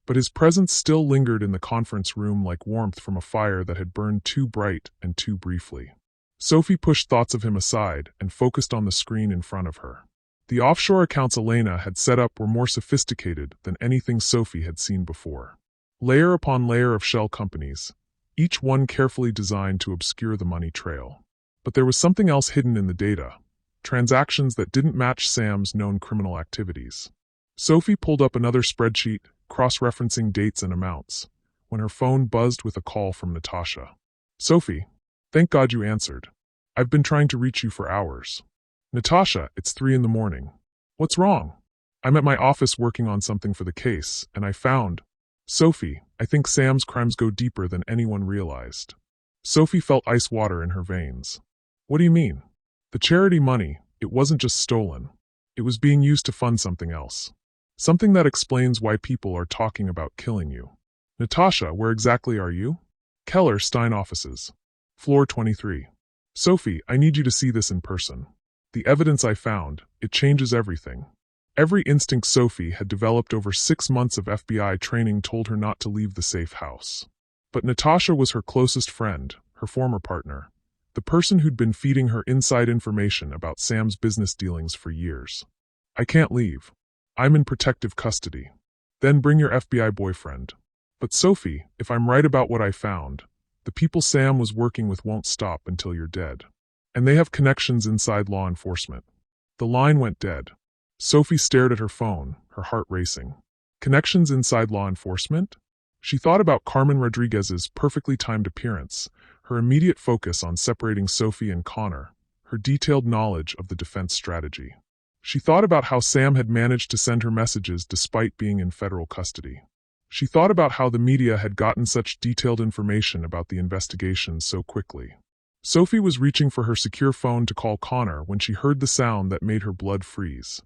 but his presence still lingered in the conference room like warmth from a fire that had burned too bright and too briefly. Sophie pushed thoughts of him aside and focused on the screen in front of her. The offshore accounts Elena had set up were more sophisticated than anything Sophie had seen before. Layer upon layer of shell companies, each one carefully designed to obscure the money trail. But there was something else hidden in the data, transactions that didn't match Sam's known criminal activities. Sophie pulled up another spreadsheet, cross-referencing dates and amounts, when her phone buzzed with a call from Natasha. "Sophie, thank God you answered. I've been trying to reach you for hours." "Natasha, it's 3 in the morning. What's wrong?" "I'm at my office working on something for the case, and I found—" "Sophie, I think Sam's crimes go deeper than anyone realized." Sophie felt ice water in her veins. "What do you mean?" "The charity money, it wasn't just stolen. It was being used to fund something else. Something that explains why people are talking about killing you." "Natasha, where exactly are you?" "Keller Stein offices. Floor 23. "Sophie, I need you to see this in person. The evidence I found, it changes everything." Every instinct Sophie had developed over 6 months of FBI training told her not to leave the safe house. But Natasha was her closest friend, her former partner, the person who'd been feeding her inside information about Sam's business dealings for years. "I can't leave. I'm in protective custody." "Then bring your FBI boyfriend." "But Sophie, if I'm right about what I found, the people Sam was working with won't stop until you're dead. And they have connections inside law enforcement." The line went dead. Sophie stared at her phone, her heart racing. Connections inside law enforcement? She thought about Carmen Rodriguez's perfectly timed appearance, her immediate focus on separating Sophie and Connor, her detailed knowledge of the defense strategy. She thought about how Sam had managed to send her messages despite being in federal custody. She thought about how the media had gotten such detailed information about the investigation so quickly. Sophie was reaching for her secure phone to call Connor when she heard the sound that made her blood freeze.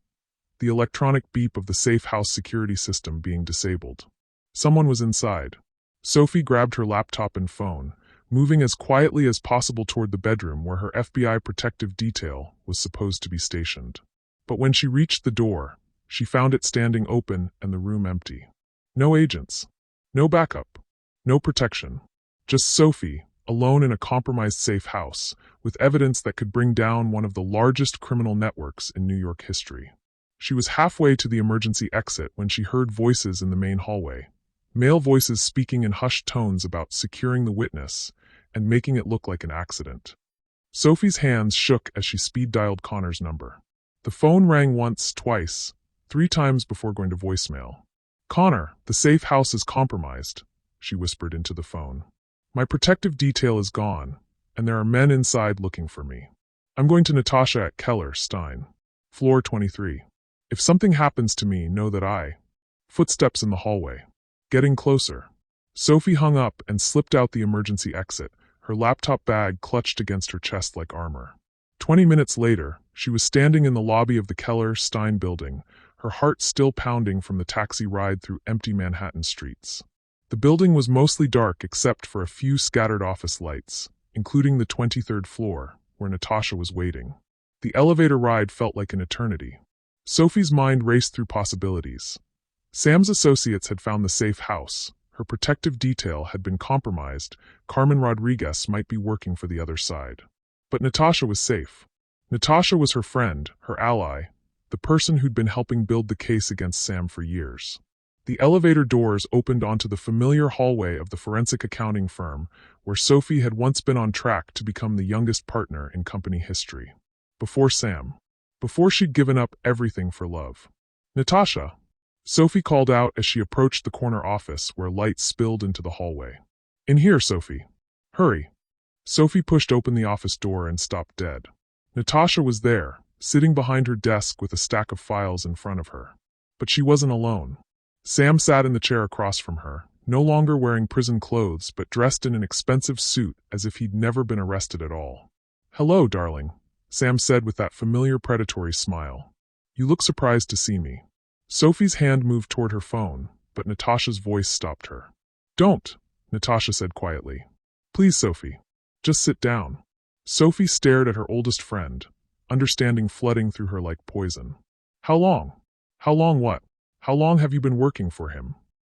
The electronic beep of the safe house security system being disabled. Someone was inside. Sophie grabbed her laptop and phone, moving as quietly as possible toward the bedroom where her FBI protective detail was supposed to be stationed. But when she reached the door, she found it standing open and the room empty. No agents. No backup. No protection. Just Sophie, alone in a compromised safe house, with evidence that could bring down one of the largest criminal networks in New York history. She was halfway to the emergency exit when she heard voices in the main hallway. Male voices speaking in hushed tones about securing the witness and making it look like an accident. Sophie's hands shook as she speed-dialed Connor's number. The phone rang once, twice, 3 times before going to voicemail. "Connor, the safe house is compromised," she whispered into the phone. "My protective detail is gone, and there are men inside looking for me. I'm going to Natasha at Keller Stein. Floor 23. If something happens to me, know that I—" Footsteps in the hallway. Getting closer. Sophie hung up and slipped out the emergency exit, her laptop bag clutched against her chest like armor. 20 minutes later, she was standing in the lobby of the Keller Stein building, her heart still pounding from the taxi ride through empty Manhattan streets. The building was mostly dark except for a few scattered office lights, including the 23rd floor, where Natasha was waiting. The elevator ride felt like an eternity. Sophie's mind raced through possibilities. Sam's associates had found the safe house, her protective detail had been compromised, Carmen Rodriguez might be working for the other side. But Natasha was safe. Natasha was her friend, her ally, the person who'd been helping build the case against Sam for years. The elevator doors opened onto the familiar hallway of the forensic accounting firm, where Sophie had once been on track to become the youngest partner in company history. Before Sam. Before she'd given up everything for love. "Natasha," Sophie called out as she approached the corner office where light spilled into the hallway. "In here, Sophie. Hurry." Sophie pushed open the office door and stopped dead. Natasha was there, sitting behind her desk with a stack of files in front of her. But she wasn't alone. Sam sat in the chair across from her, no longer wearing prison clothes but dressed in an expensive suit as if he'd never been arrested at all. "Hello, darling," Sam said with that familiar predatory smile. "You look surprised to see me." Sophie's hand moved toward her phone, but Natasha's voice stopped her. "Don't," Natasha said quietly. "Please, Sophie. Just sit down." Sophie stared at her oldest friend, understanding flooding through her like poison. "How long? How long what? How long have you been working for him?"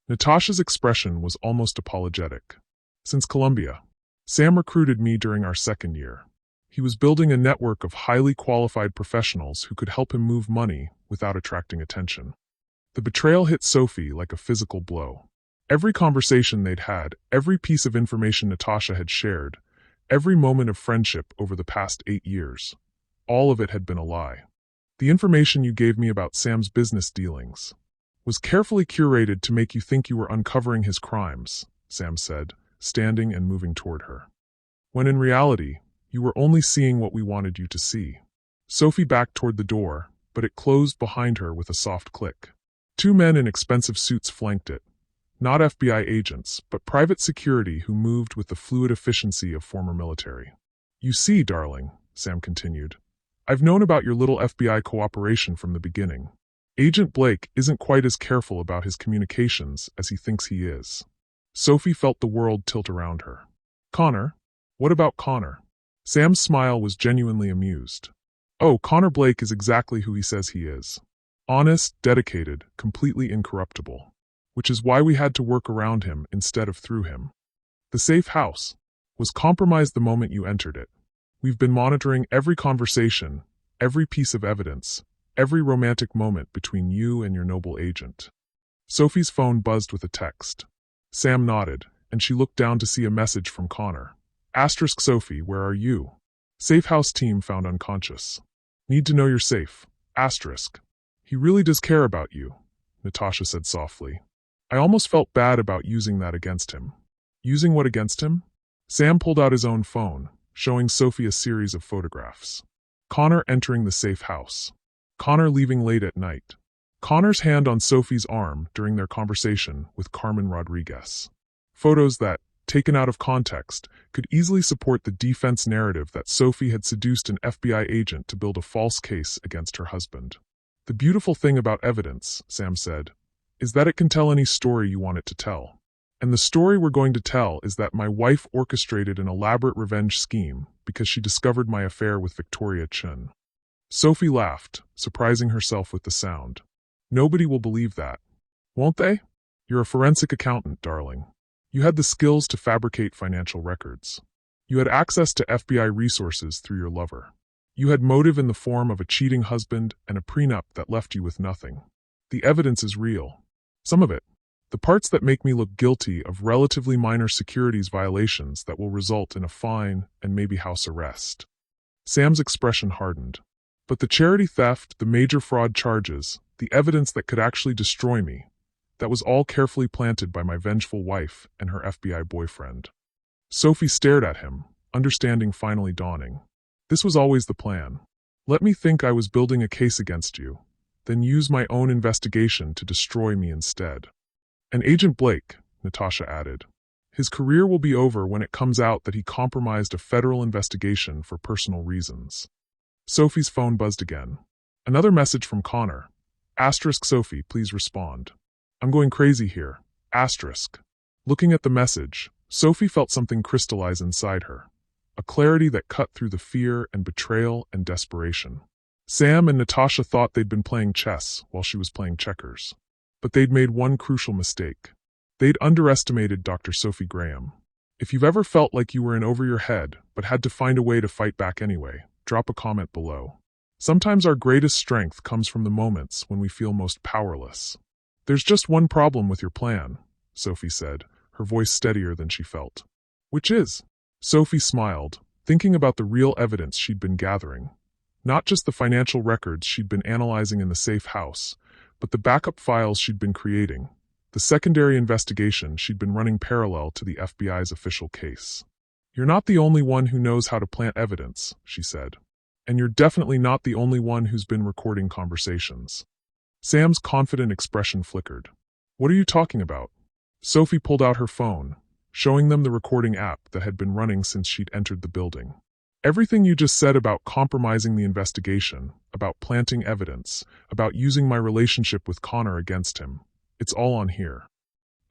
Natasha's expression was almost apologetic. "Since Columbia. Sam recruited me during our second year. He was building a network of highly qualified professionals who could help him move money without attracting attention." The betrayal hit Sophie like a physical blow. Every conversation they'd had, every piece of information Natasha had shared, every moment of friendship over the past 8 years, all of it had been a lie. "The information you gave me about Sam's business dealings was carefully curated to make you think you were uncovering his crimes," Sam said, standing and moving toward her. "When in reality, you were only seeing what we wanted you to see." Sophie backed toward the door, but it closed behind her with a soft click. 2 men in expensive suits flanked it. Not FBI agents, but private security who moved with the fluid efficiency of former military. "You see, darling," Sam continued, "I've known about your little FBI cooperation from the beginning. Agent Blake isn't quite as careful about his communications as he thinks he is." Sophie felt the world tilt around her. "Connor? What about Connor?" Sam's smile was genuinely amused. "Oh, Connor Blake is exactly who he says he is. Honest, dedicated, completely incorruptible. Which is why we had to work around him instead of through him. The safe house was compromised the moment you entered it. We've been monitoring every conversation, every piece of evidence, every romantic moment between you and your noble agent." Sophie's phone buzzed with a text. Sam nodded, and she looked down to see a message from Connor. "Asterisk Sophie, where are you? Safe house team found unconscious. Need to know you're safe. Asterisk. He really does care about you," Natasha said softly. "I almost felt bad about using that against him." "Using what against him?" Sam pulled out his own phone, showing Sophie a series of photographs. Connor entering the safe house. Connor leaving late at night. Connor's hand on Sophie's arm during their conversation with Carmen Rodriguez. Photos that, taken out of context, could easily support the defense narrative that Sophie had seduced an FBI agent to build a false case against her husband. "The beautiful thing about evidence," Sam said, "is that it can tell any story you want it to tell. And the story we're going to tell is that my wife orchestrated an elaborate revenge scheme because she discovered my affair with Victoria Chun." Sophie laughed, surprising herself with the sound. "Nobody will believe that. Won't they? You're a forensic accountant, darling. You had the skills to fabricate financial records. You had access to FBI resources through your lover. You had motive in the form of a cheating husband and a prenup that left you with nothing. The evidence is real. Some of it. The parts that make me look guilty of relatively minor securities violations that will result in a fine and maybe house arrest." Sam's expression hardened. "But the charity theft, the major fraud charges, the evidence that could actually destroy me, that was all carefully planted by my vengeful wife and her FBI boyfriend." Sophie stared at him, understanding finally dawning. "This was always the plan. Let me think I was building a case against you, then use my own investigation to destroy me instead." "And Agent Blake," Natasha added. "His career will be over when it comes out that he compromised a federal investigation for personal reasons." Sophie's phone buzzed again. Another message from Connor. "Asterisk Sophie, please respond. I'm going crazy here. Asterisk." Looking at the message, Sophie felt something crystallize inside her. A clarity that cut through the fear and betrayal and desperation. Sam and Natasha thought they'd been playing chess while she was playing checkers. But they'd made one crucial mistake. They'd underestimated Dr. Sophie Graham. If you've ever felt like you were in over your head but had to find a way to fight back anyway, drop a comment below. Sometimes our greatest strength comes from the moments when we feel most powerless. "There's just one problem with your plan," Sophie said, her voice steadier than she felt. "Which is?" Sophie smiled, thinking about the real evidence she'd been gathering. Not just the financial records she'd been analyzing in the safe house, but the backup files she'd been creating, the secondary investigation she'd been running parallel to the FBI's official case. "You're not the only one who knows how to plant evidence," she said. "And you're definitely not the only one who's been recording conversations." Sam's confident expression flickered. "What are you talking about?" Sophie pulled out her phone, showing them the recording app that had been running since she'd entered the building. "Everything you just said about compromising the investigation, about planting evidence, about using my relationship with Connor against him, it's all on here."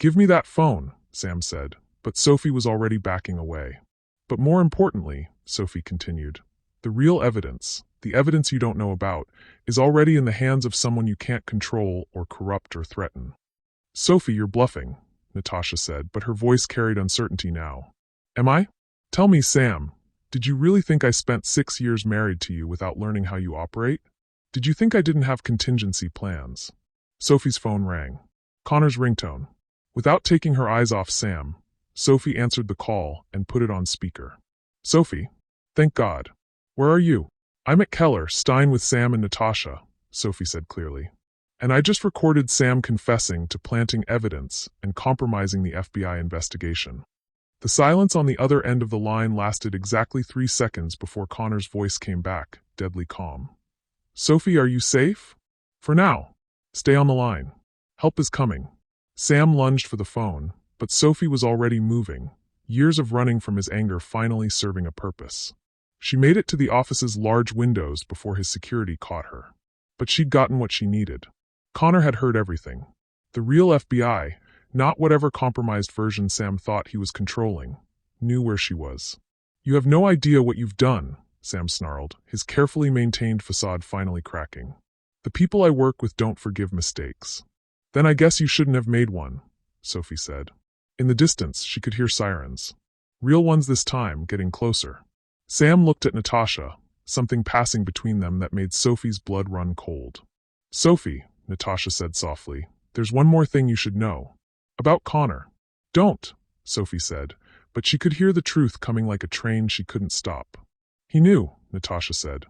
"Give me that phone," Sam said, but Sophie was already backing away. "But more importantly," Sophie continued, "the real evidence, the evidence you don't know about, is already in the hands of someone you can't control or corrupt or threaten." "Sophie, you're bluffing," Natasha said, but her voice carried uncertainty now. "Am I? Tell me, Sam, did you really think I spent 6 years married to you without learning how you operate? Did you think I didn't have contingency plans?" Sophie's phone rang. Connor's ringtone. Without taking her eyes off Sam, Sophie answered the call and put it on speaker. "Sophie? Thank God. Where are you?" "I'm at Keller, Stein with Sam and Natasha," Sophie said clearly. "And I just recorded Sam confessing to planting evidence and compromising the FBI investigation." The silence on the other end of the line lasted exactly 3 seconds before Connor's voice came back, deadly calm. "Sophie, are you safe?" "For now. Stay on the line. Help is coming." Sam lunged for the phone, but Sophie was already moving, years of running from his anger finally serving a purpose. She made it to the office's large windows before his security caught her. But she'd gotten what she needed. Connor had heard everything. The real FBI, not whatever compromised version Sam thought he was controlling, knew where she was. "You have no idea what you've done," Sam snarled, his carefully maintained facade finally cracking. "The people I work with don't forgive mistakes." "Then I guess you shouldn't have made one," Sophie said. In the distance, she could hear sirens. Real ones this time, getting closer. Sam looked at Natasha, something passing between them that made Sophie's blood run cold. "Sophie," Natasha said softly, "there's one more thing you should know. About Connor." "Don't," Sophie said, but she could hear the truth coming like a train she couldn't stop. "He knew," Natasha said.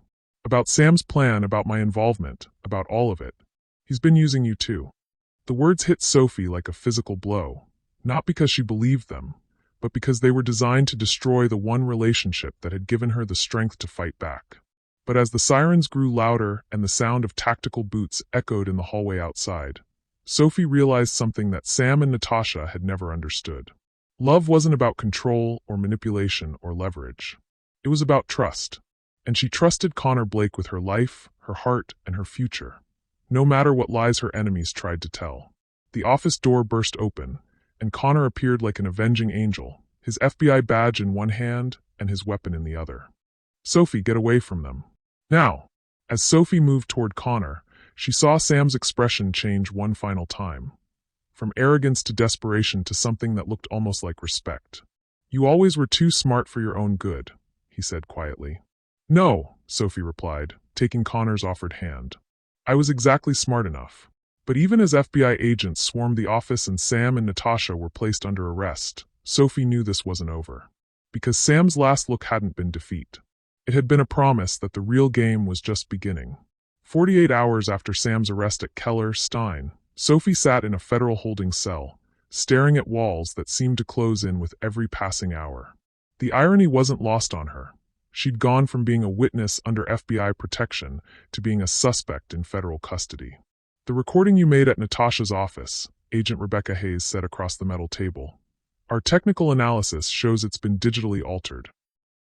"About Sam's plan, about my involvement, about all of it. He's been using you too." The words hit Sophie like a physical blow, not because she believed them, but because they were designed to destroy the one relationship that had given her the strength to fight back. But as the sirens grew louder and the sound of tactical boots echoed in the hallway outside, Sophie realized something that Sam and Natasha had never understood. Love wasn't about control or manipulation or leverage. It was about trust. And she trusted Connor Blake with her life, her heart, and her future, no matter what lies her enemies tried to tell. The office door burst open, and Connor appeared like an avenging angel, his FBI badge in one hand and his weapon in the other. "Sophie, get away from them. Now!" As Sophie moved toward Connor, she saw Sam's expression change one final time. From arrogance to desperation to something that looked almost like respect. "You always were too smart for your own good," he said quietly. "No," Sophie replied, taking Connor's offered hand. "I was exactly smart enough." But even as FBI agents swarmed the office and Sam and Natasha were placed under arrest, Sophie knew this wasn't over. Because Sam's last look hadn't been defeat. It had been a promise that the real game was just beginning. 48 hours after Sam's arrest at Keller, Stein, Sophie sat in a federal holding cell, staring at walls that seemed to close in with every passing hour. The irony wasn't lost on her. She'd gone from being a witness under FBI protection to being a suspect in federal custody. "The recording you made at Natasha's office," Agent Rebecca Hayes said across the metal table. "Our technical analysis shows it's been digitally altered."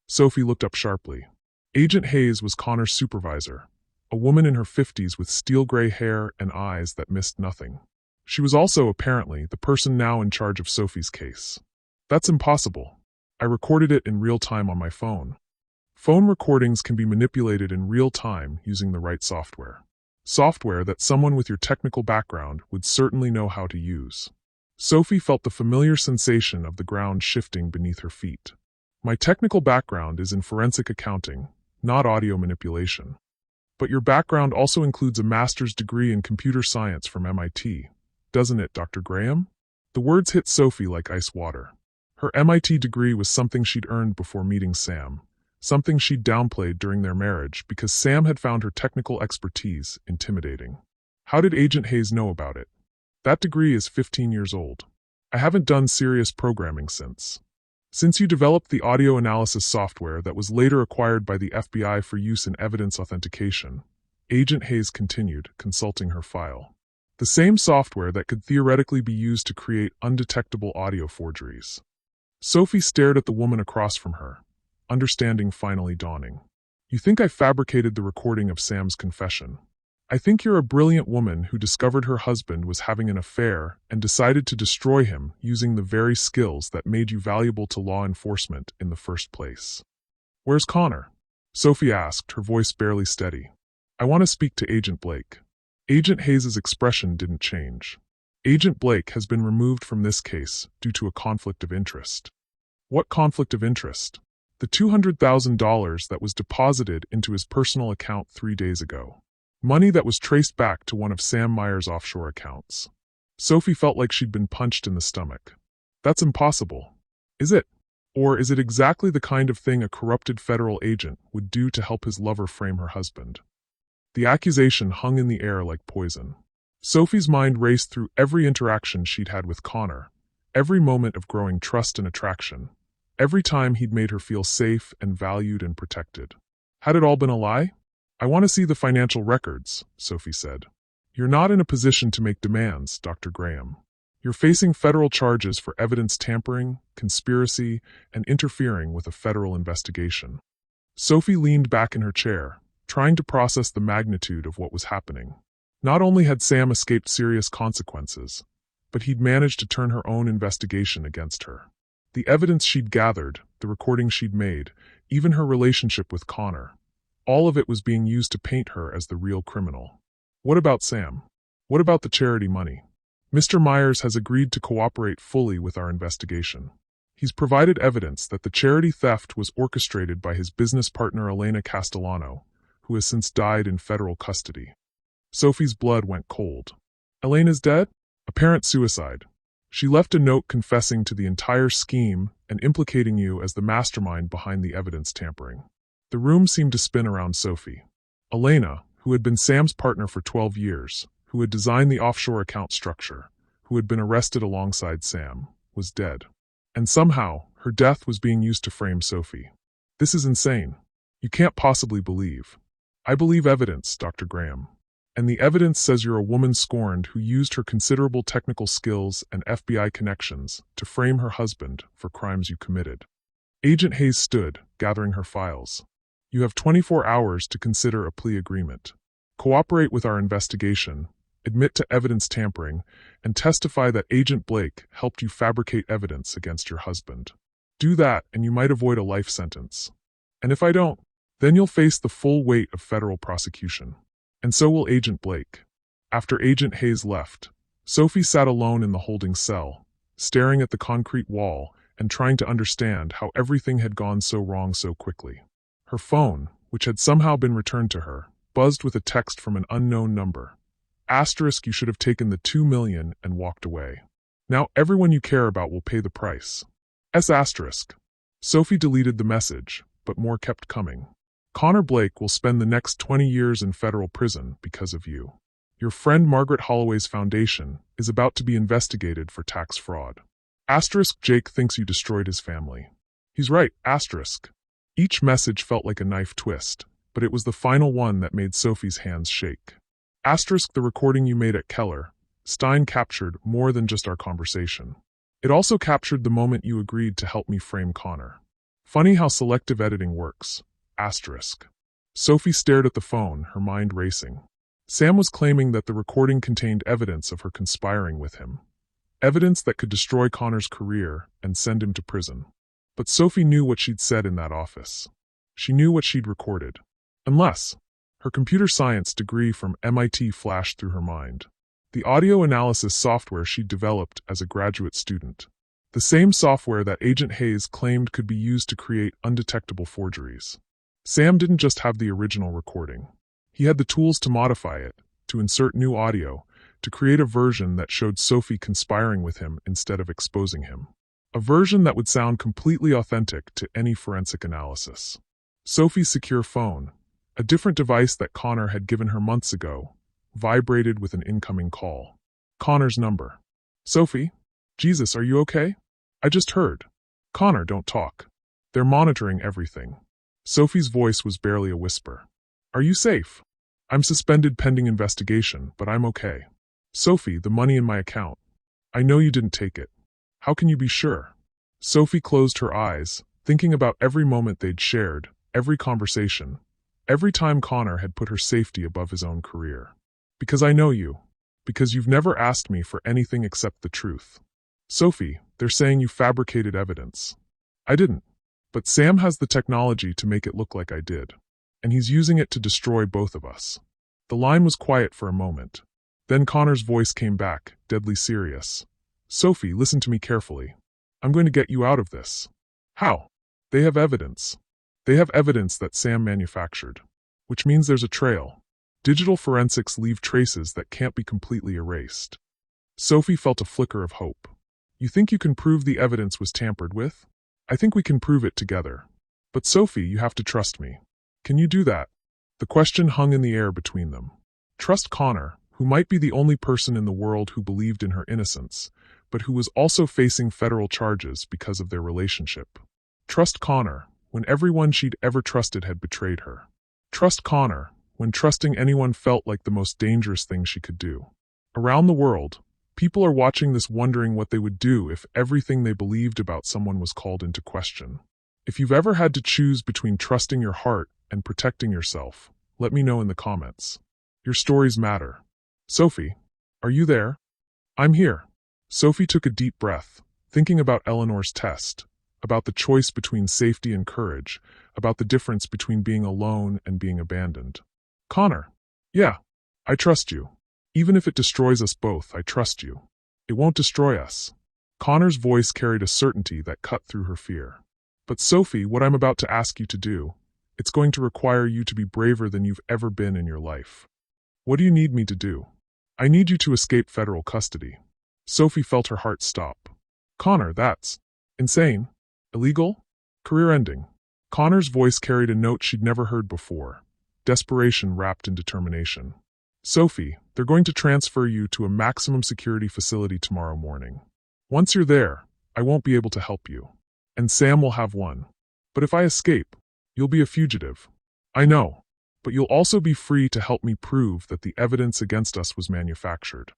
Sophie looked up sharply. Agent Hayes was Connor's supervisor, a woman in her 50s with steel-gray hair and eyes that missed nothing. She was also, apparently, the person now in charge of Sophie's case. "That's impossible. I recorded it in real time on my phone." Phone recordings can be manipulated in real time using the right software. Software that someone with your technical background would certainly know how to use. Sophie felt the familiar sensation of the ground shifting beneath her feet. "My technical background is in forensic accounting, not audio manipulation." "But your background also includes a master's degree in computer science from MIT, doesn't it, Dr. Graham?" The words hit Sophie like ice water. Her MIT degree was something she'd earned before meeting Sam. Something she'd downplayed during their marriage because Sam had found her technical expertise intimidating. How did Agent Hayes know about it? "That degree is 15 years old. I haven't done serious programming since." "Since you developed the audio analysis software that was later acquired by the FBI for use in evidence authentication," Agent Hayes continued, consulting her file. "The same software that could theoretically be used to create undetectable audio forgeries." Sophie stared at the woman across from her, understanding finally dawning. "You think I fabricated the recording of Sam's confession?" I think you're a brilliant woman who discovered her husband was having an affair and decided to destroy him using the very skills that made you valuable to law enforcement in the first place. Where's Connor? Sophie asked, her voice barely steady. I want to speak to Agent Blake. Agent Hayes's expression didn't change. Agent Blake has been removed from this case due to a conflict of interest. What conflict of interest? The $200,000 that was deposited into his personal account 3 days ago. Money that was traced back to one of Sam Meyer's offshore accounts. Sophie felt like she'd been punched in the stomach. That's impossible. Is it? Or is it exactly the kind of thing a corrupted federal agent would do to help his lover frame her husband? The accusation hung in the air like poison. Sophie's mind raced through every interaction she'd had with Connor, every moment of growing trust and attraction, every time he'd made her feel safe and valued and protected. Had it all been a lie? I want to see the financial records, Sophie said. You're not in a position to make demands, Dr. Graham. You're facing federal charges for evidence tampering, conspiracy, and interfering with a federal investigation. Sophie leaned back in her chair, trying to process the magnitude of what was happening. Not only had Sam escaped serious consequences, but he'd managed to turn her own investigation against her. The evidence she'd gathered, the recordings she'd made, even her relationship with Connor, all of it was being used to paint her as the real criminal. What about Sam? What about the charity money? Mr. Myers has agreed to cooperate fully with our investigation. He's provided evidence that the charity theft was orchestrated by his business partner Elena Castellano, who has since died in federal custody. Sophie's blood went cold. Elena's dead? Apparent suicide. She left a note confessing to the entire scheme and implicating you as the mastermind behind the evidence tampering. The room seemed to spin around Sophie. Elena, who had been Sam's partner for 12 years, who had designed the offshore account structure, who had been arrested alongside Sam, was dead. And somehow, her death was being used to frame Sophie. This is insane. You can't possibly believe. I believe evidence, Dr. Graham. And the evidence says you're a woman scorned who used her considerable technical skills and FBI connections to frame her husband for crimes you committed. Agent Hayes stood, gathering her files. You have 24 hours to consider a plea agreement. Cooperate with our investigation, admit to evidence tampering, and testify that Agent Blake helped you fabricate evidence against your husband. Do that, and you might avoid a life sentence. And if I don't, then you'll face the full weight of federal prosecution. And so will Agent Blake. After Agent Hayes left, Sophie sat alone in the holding cell, staring at the concrete wall and trying to understand how everything had gone so wrong so quickly. Her phone, which had somehow been returned to her, buzzed with a text from an unknown number. Asterisk, you should have taken the $2 million and walked away. Now everyone you care about will pay the price. Asterisk. Sophie deleted the message, but more kept coming. Connor Blake will spend the next 20 years in federal prison because of you. Your friend Margaret Holloway's foundation is about to be investigated for tax fraud. Asterisk, Jake thinks you destroyed his family. He's right, asterisk. Each message felt like a knife twist, but it was the final one that made Sophie's hands shake. Asterisk, the recording you made at Keller, Stein captured more than just our conversation. It also captured the moment you agreed to help me frame Connor. Funny how selective editing works. Asterisk. Sophie stared at the phone, her mind racing. Sam was claiming that the recording contained evidence of her conspiring with him. Evidence that could destroy Connor's career and send him to prison. But Sophie knew what she'd said in that office. She knew what she'd recorded. Unless her computer science degree from MIT flashed through her mind. The audio analysis software she'd developed as a graduate student. The same software that Agent Hayes claimed could be used to create undetectable forgeries. Sam didn't just have the original recording. He had the tools to modify it, to insert new audio, to create a version that showed Sophie conspiring with him instead of exposing him. A version that would sound completely authentic to any forensic analysis. Sophie's secure phone, a different device that Connor had given her months ago, vibrated with an incoming call. Connor's number. Sophie? Jesus, are you okay? I just heard. Connor, don't talk. They're monitoring everything. Sophie's voice was barely a whisper. Are you safe? I'm suspended pending investigation, but I'm okay. Sophie, the money in my account. I know you didn't take it. How can you be sure? Sophie closed her eyes, thinking about every moment they'd shared, every conversation, every time Connor had put her safety above his own career. Because I know you. Because you've never asked me for anything except the truth. Sophie, they're saying you fabricated evidence. I didn't. But Sam has the technology to make it look like I did. And he's using it to destroy both of us. The line was quiet for a moment. Then Connor's voice came back, deadly serious. Sophie, listen to me carefully. I'm going to get you out of this. How? They have evidence. They have evidence that Sam manufactured. Which means there's a trail. Digital forensics leave traces that can't be completely erased. Sophie felt a flicker of hope. You think you can prove the evidence was tampered with? I think we can prove it together. But Sophie, you have to trust me. Can you do that? The question hung in the air between them. Trust Connor, who might be the only person in the world who believed in her innocence, but who was also facing federal charges because of their relationship. Trust Connor, when everyone she'd ever trusted had betrayed her. Trust Connor, when trusting anyone felt like the most dangerous thing she could do. Around the world, people are watching this wondering what they would do if everything they believed about someone was called into question. If you've ever had to choose between trusting your heart and protecting yourself, let me know in the comments. Your stories matter. Sophie, are you there? I'm here. Sophie took a deep breath, thinking about Eleanor's test, about the choice between safety and courage, about the difference between being alone and being abandoned. Connor. Yeah, I trust you. Even if it destroys us both, I trust you. It won't destroy us. Connor's voice carried a certainty that cut through her fear. But Sophie, what I'm about to ask you to do, it's going to require you to be braver than you've ever been in your life. What do you need me to do? I need you to escape federal custody. Sophie felt her heart stop. Connor, that's insane. Illegal? Career-ending. Connor's voice carried a note she'd never heard before, desperation wrapped in determination. Sophie, they're going to transfer you to a maximum security facility tomorrow morning. Once you're there, I won't be able to help you. And Sam will have one. But if I escape, you'll be a fugitive. I know. But you'll also be free to help me prove that the evidence against us was manufactured.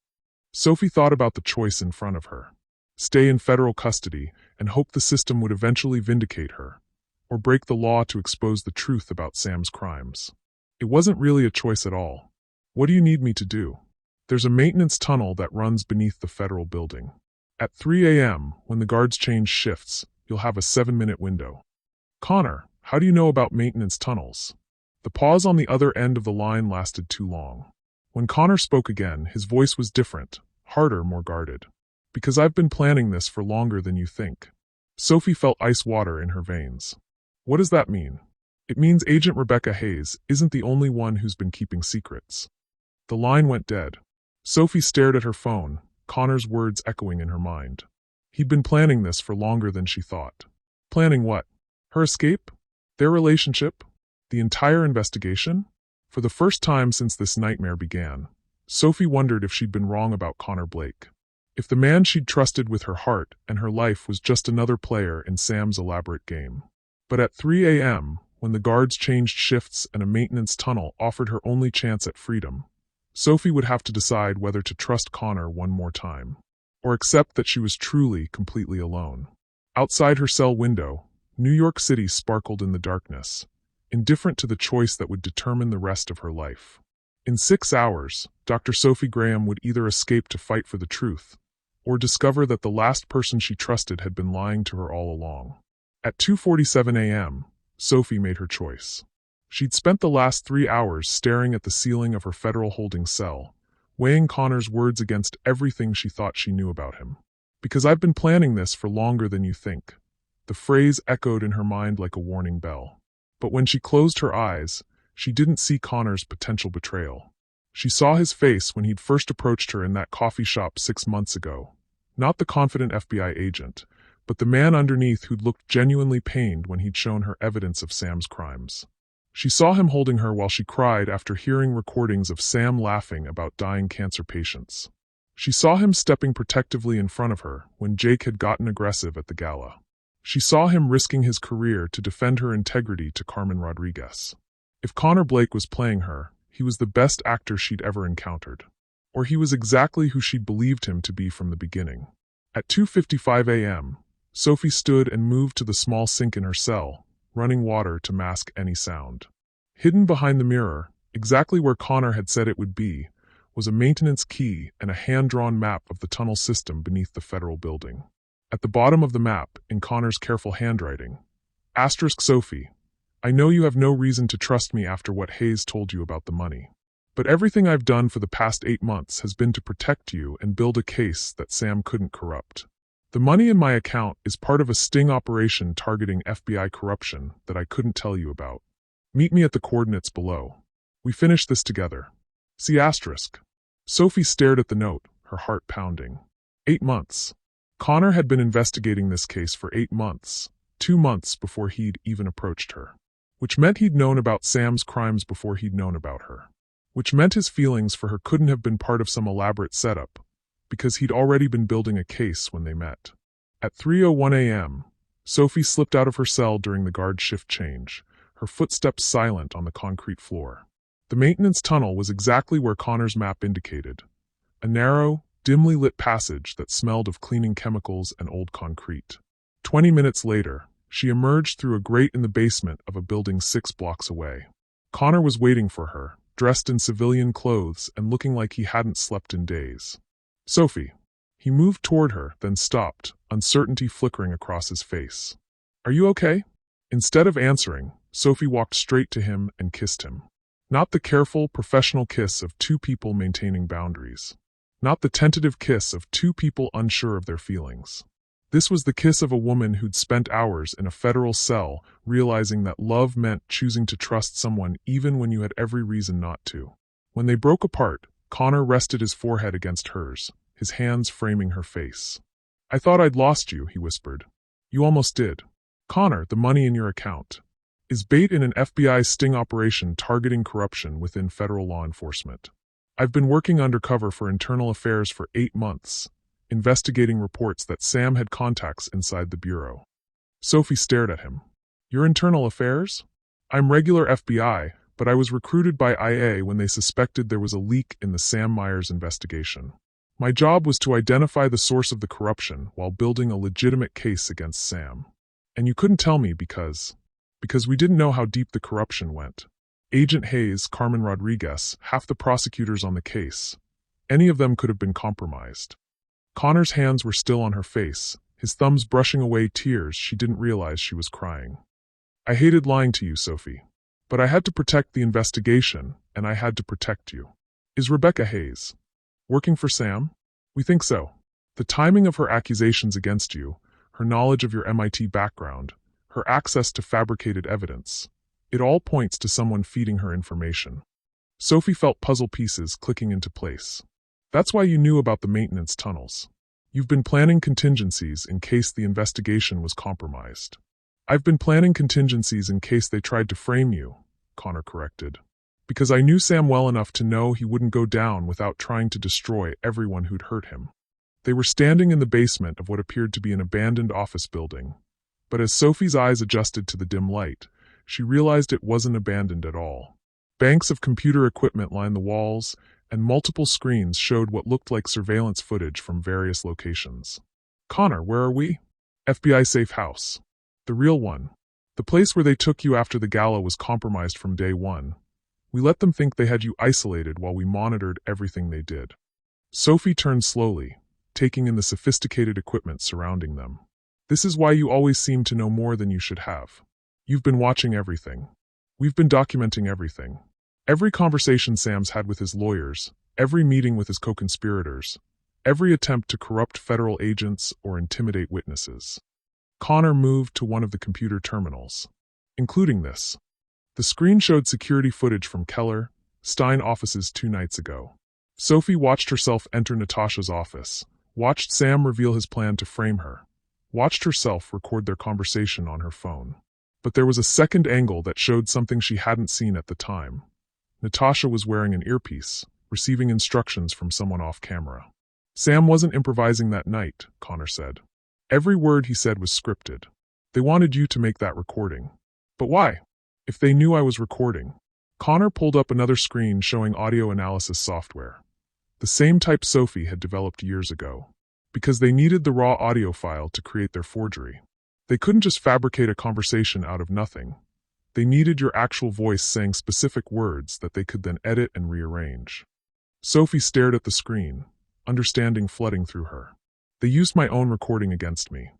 Sophie thought about the choice in front of her. Stay in federal custody and hope the system would eventually vindicate her, or break the law to expose the truth about Sam's crimes. It wasn't really a choice at all. What do you need me to do? There's a maintenance tunnel that runs beneath the federal building. At 3 a.m., when the guards change shifts, you'll have a 7-minute window. Connor, how do you know about maintenance tunnels? The pause on the other end of the line lasted too long. When Connor spoke again, his voice was different, harder, more guarded. Because I've been planning this for longer than you think. Sophie felt ice water in her veins. What does that mean? It means Agent Rebecca Hayes isn't the only one who's been keeping secrets. The line went dead. Sophie stared at her phone, Connor's words echoing in her mind. He'd been planning this for longer than she thought. Planning what? Her escape? Their relationship? The entire investigation? For the first time since this nightmare began, Sophie wondered if she'd been wrong about Connor Blake. If the man she'd trusted with her heart and her life was just another player in Sam's elaborate game. But at 3 a.m., when the guards changed shifts and a maintenance tunnel offered her only chance at freedom, Sophie would have to decide whether to trust Connor one more time, or accept that she was truly, completely alone. Outside her cell window, New York City sparkled in the darkness, indifferent to the choice that would determine the rest of her life. In 6 hours, Dr. Sophie Graham would either escape to fight for the truth, or discover that the last person she trusted had been lying to her all along. At 2:47 a.m., Sophie made her choice. She'd spent the last 3 hours staring at the ceiling of her federal holding cell, weighing Connor's words against everything she thought she knew about him. Because I've been planning this for longer than you think. The phrase echoed in her mind like a warning bell. But when she closed her eyes, she didn't see Connor's potential betrayal. She saw his face when he'd first approached her in that coffee shop 6 months ago. Not the confident FBI agent, but the man underneath who'd looked genuinely pained when he'd shown her evidence of Sam's crimes. She saw him holding her while she cried after hearing recordings of Sam laughing about dying cancer patients. She saw him stepping protectively in front of her when Jake had gotten aggressive at the gala. She saw him risking his career to defend her integrity to Carmen Rodriguez. If Connor Blake was playing her, he was the best actor she'd ever encountered. Or he was exactly who she'd believed him to be from the beginning. At 2:55 a.m., Sophie stood and moved to the small sink in her cell, running water to mask any sound. Hidden behind the mirror, exactly where Connor had said it would be, was a maintenance key and a hand-drawn map of the tunnel system beneath the federal building. At the bottom of the map, in Connor's careful handwriting, *Sophie, I know you have no reason to trust me after what Hayes told you about the money. But everything I've done for the past 8 months has been to protect you and build a case that Sam couldn't corrupt. The money in my account is part of a sting operation targeting FBI corruption that I couldn't tell you about. Meet me at the coordinates below. We finish this together. See *. Sophie stared at the note, her heart pounding. 8 months. Connor had been investigating this case for 8 months, 2 months before he'd even approached her. Which meant he'd known about Sam's crimes before he'd known about her. Which meant his feelings for her couldn't have been part of some elaborate setup, because he'd already been building a case when they met. At 3:01 a.m., Sophie slipped out of her cell during the guard shift change, her footsteps silent on the concrete floor. The maintenance tunnel was exactly where Connor's map indicated, a narrow, dimly lit passage that smelled of cleaning chemicals and old concrete. 20 minutes later, she emerged through a grate in the basement of a building 6 blocks away. Connor was waiting for her, dressed in civilian clothes and looking like he hadn't slept in days. Sophie. He moved toward her, then stopped, uncertainty flickering across his face. Are you okay? Instead of answering, Sophie walked straight to him and kissed him. Not the careful, professional kiss of 2 people maintaining boundaries. Not the tentative kiss of 2 people unsure of their feelings. This was the kiss of a woman who'd spent hours in a federal cell, realizing that love meant choosing to trust someone even when you had every reason not to. When they broke apart, Connor rested his forehead against hers, his hands framing her face. I thought I'd lost you, he whispered. You almost did. Connor, the money in your account is bait in an FBI sting operation targeting corruption within federal law enforcement. I've been working undercover for internal affairs for 8 months, investigating reports that Sam had contacts inside the bureau. Sophie stared at him. Your internal affairs? I'm regular FBI, but I was recruited by IA when they suspected there was a leak in the Sam Myers investigation. My job was to identify the source of the corruption while building a legitimate case against Sam. And you couldn't tell me because we didn't know how deep the corruption went. Agent Hayes, Carmen Rodriguez, half the prosecutors on the case. Any of them could have been compromised. Connor's hands were still on her face, his thumbs brushing away tears she didn't realize she was crying. I hated lying to you, Sophie. But I had to protect the investigation, and I had to protect you. Is Rebecca Hayes working for Sam? We think so. The timing of her accusations against you, her knowledge of your MIT background, her access to fabricated evidence, it all points to someone feeding her information. Sophie felt puzzle pieces clicking into place. That's why you knew about the maintenance tunnels. You've been planning contingencies in case the investigation was compromised. I've been planning contingencies in case they tried to frame you, Connor corrected. Because I knew Sam well enough to know he wouldn't go down without trying to destroy everyone who'd hurt him. They were standing in the basement of what appeared to be an abandoned office building. But as Sophie's eyes adjusted to the dim light, she realized it wasn't abandoned at all. Banks of computer equipment lined the walls, and multiple screens showed what looked like surveillance footage from various locations. Connor, where are we? FBI safe house. The real one. The place where they took you after the Gala was compromised from day one. We let them think they had you isolated while we monitored everything they did. Sophie turned slowly, taking in the sophisticated equipment surrounding them. This is why you always seem to know more than you should have. You've been watching everything. We've been documenting everything. Every conversation Sam's had with his lawyers, every meeting with his co-conspirators, every attempt to corrupt federal agents or intimidate witnesses. Connor moved to one of the computer terminals, including this. The screen showed security footage from Keller, Stein offices 2 nights ago. Sophie watched herself enter Natasha's office, watched Sam reveal his plan to frame her, watched herself record their conversation on her phone. But there was a second angle that showed something she hadn't seen at the time. Natasha was wearing an earpiece, receiving instructions from someone off camera. Sam wasn't improvising that night, Connor said. Every word he said was scripted. They wanted you to make that recording. But why? If they knew I was recording. Connor pulled up another screen showing audio analysis software. The same type Sophie had developed years ago. Because they needed the raw audio file to create their forgery. They couldn't just fabricate a conversation out of nothing. They needed your actual voice saying specific words that they could then edit and rearrange. Sophie stared at the screen, understanding flooding through her. They used my own recording against me.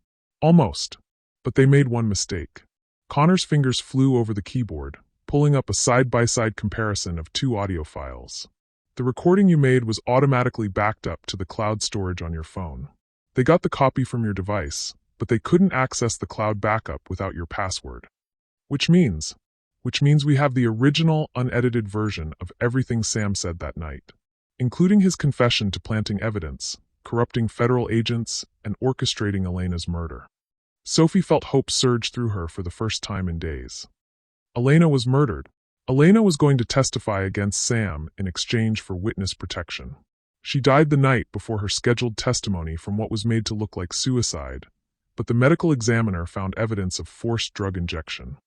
Almost. But they made one mistake. Connor's fingers flew over the keyboard, pulling up a side-by-side comparison of two audio files. The recording you made was automatically backed up to the cloud storage on your phone. They got the copy from your device, but they couldn't access the cloud backup without your password. Which means we have the original, unedited version of everything Sam said that night, including his confession to planting evidence, corrupting federal agents, and orchestrating Elena's murder. Sophie felt hope surge through her for the first time in days. Elena was murdered. Elena was going to testify against Sam in exchange for witness protection. She died the night before her scheduled testimony from what was made to look like suicide, but the medical examiner found evidence of forced drug injection.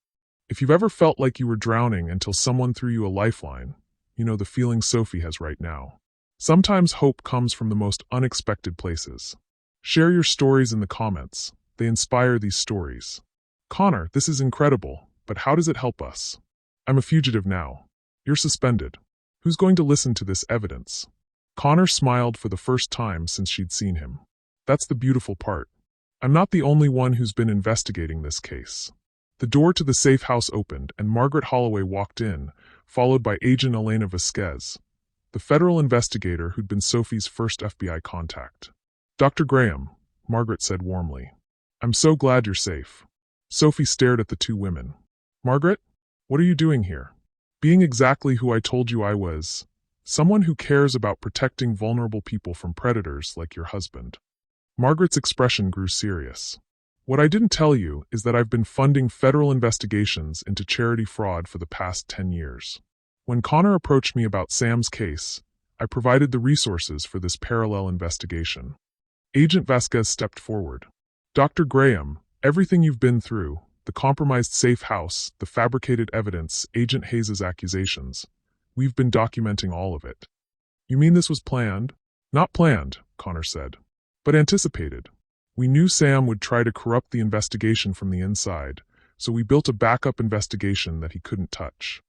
If you've ever felt like you were drowning until someone threw you a lifeline, you know the feeling Sophie has right now. Sometimes hope comes from the most unexpected places. Share your stories in the comments. They inspire these stories. Connor, this is incredible, but how does it help us? I'm a fugitive now. You're suspended. Who's going to listen to this evidence? Connor smiled for the first time since she'd seen him. That's the beautiful part. I'm not the only one who's been investigating this case. The door to the safe house opened and Margaret Holloway walked in, followed by Agent Elena Vasquez, the federal investigator who'd been Sophie's first FBI contact. Dr. Graham, Margaret said warmly. I'm so glad you're safe. Sophie stared at the two women. Margaret, what are you doing here? Being exactly who I told you I was. Someone who cares about protecting vulnerable people from predators like your husband. Margaret's expression grew serious. What I didn't tell you is that I've been funding federal investigations into charity fraud for the past 10 years. When Connor approached me about Sam's case, I provided the resources for this parallel investigation. Agent Vasquez stepped forward. Dr. Graham, everything you've been through, the compromised safe house, the fabricated evidence, Agent Hayes' accusations, we've been documenting all of it. You mean this was planned? Not planned, Connor said, but anticipated. We knew Sam would try to corrupt the investigation from the inside, so we built a backup investigation that he couldn't touch.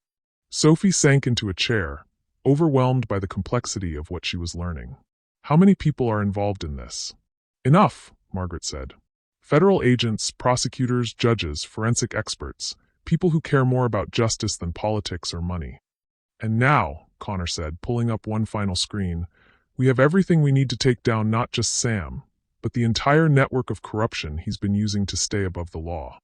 Sophie sank into a chair, overwhelmed by the complexity of what she was learning. How many people are involved in this? Enough, Margaret said. Federal agents, prosecutors, judges, forensic experts, people who care more about justice than politics or money. And now, Connor said, pulling up one final screen, we have everything we need to take down not just Sam, but the entire network of corruption he's been using to stay above the law.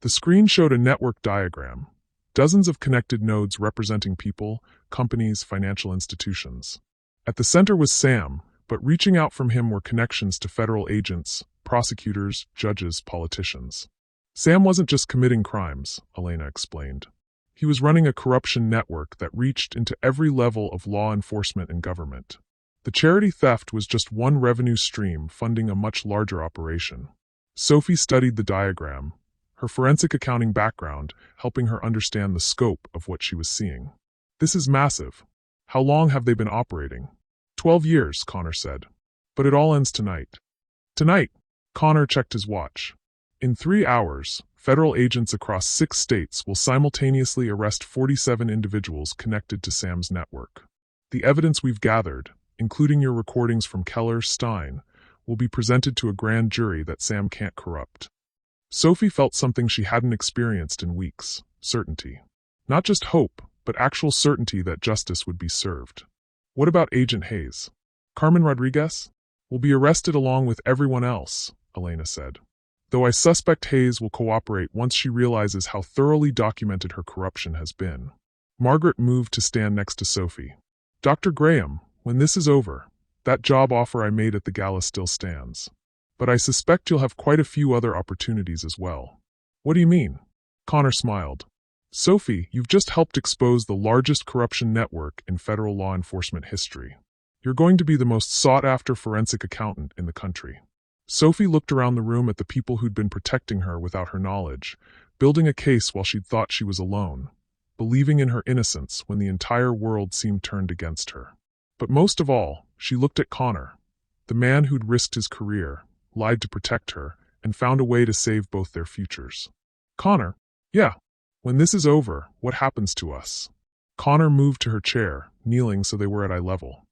The screen showed a network diagram, dozens of connected nodes representing people, companies, financial institutions. At the center was Sam, but reaching out from him were connections to federal agents, prosecutors, judges, politicians. Sam wasn't just committing crimes, Elena explained. He was running a corruption network that reached into every level of law enforcement and government. The charity theft was just one revenue stream funding a much larger operation. Sophie studied the diagram, her forensic accounting background helping her understand the scope of what she was seeing. This is massive. How long have they been operating? 12 years, Connor said. But it all ends tonight. Tonight, Connor checked his watch. In 3 hours, federal agents across 6 states will simultaneously arrest 47 individuals connected to Sam's network. The evidence we've gathered, including your recordings from Keller, Stein, will be presented to a grand jury that Sam can't corrupt. Sophie felt something she hadn't experienced in weeks, certainty. Not just hope, but actual certainty that justice would be served. What about Agent Hayes? Carmen Rodriguez? Will be arrested along with everyone else, Elena said. Though I suspect Hayes will cooperate once she realizes how thoroughly documented her corruption has been. Margaret moved to stand next to Sophie. Dr. Graham, when this is over, that job offer I made at the Gala still stands. But I suspect you'll have quite a few other opportunities as well. What do you mean? Connor smiled. Sophie, you've just helped expose the largest corruption network in federal law enforcement history. You're going to be the most sought-after forensic accountant in the country. Sophie looked around the room at the people who'd been protecting her without her knowledge, building a case while she'd thought she was alone, believing in her innocence when the entire world seemed turned against her. But most of all, she looked at Connor, the man who'd risked his career, lied to protect her, and found a way to save both their futures. Connor, yeah. When this is over, what happens to us? Connor moved to her chair, kneeling so they were at eye level.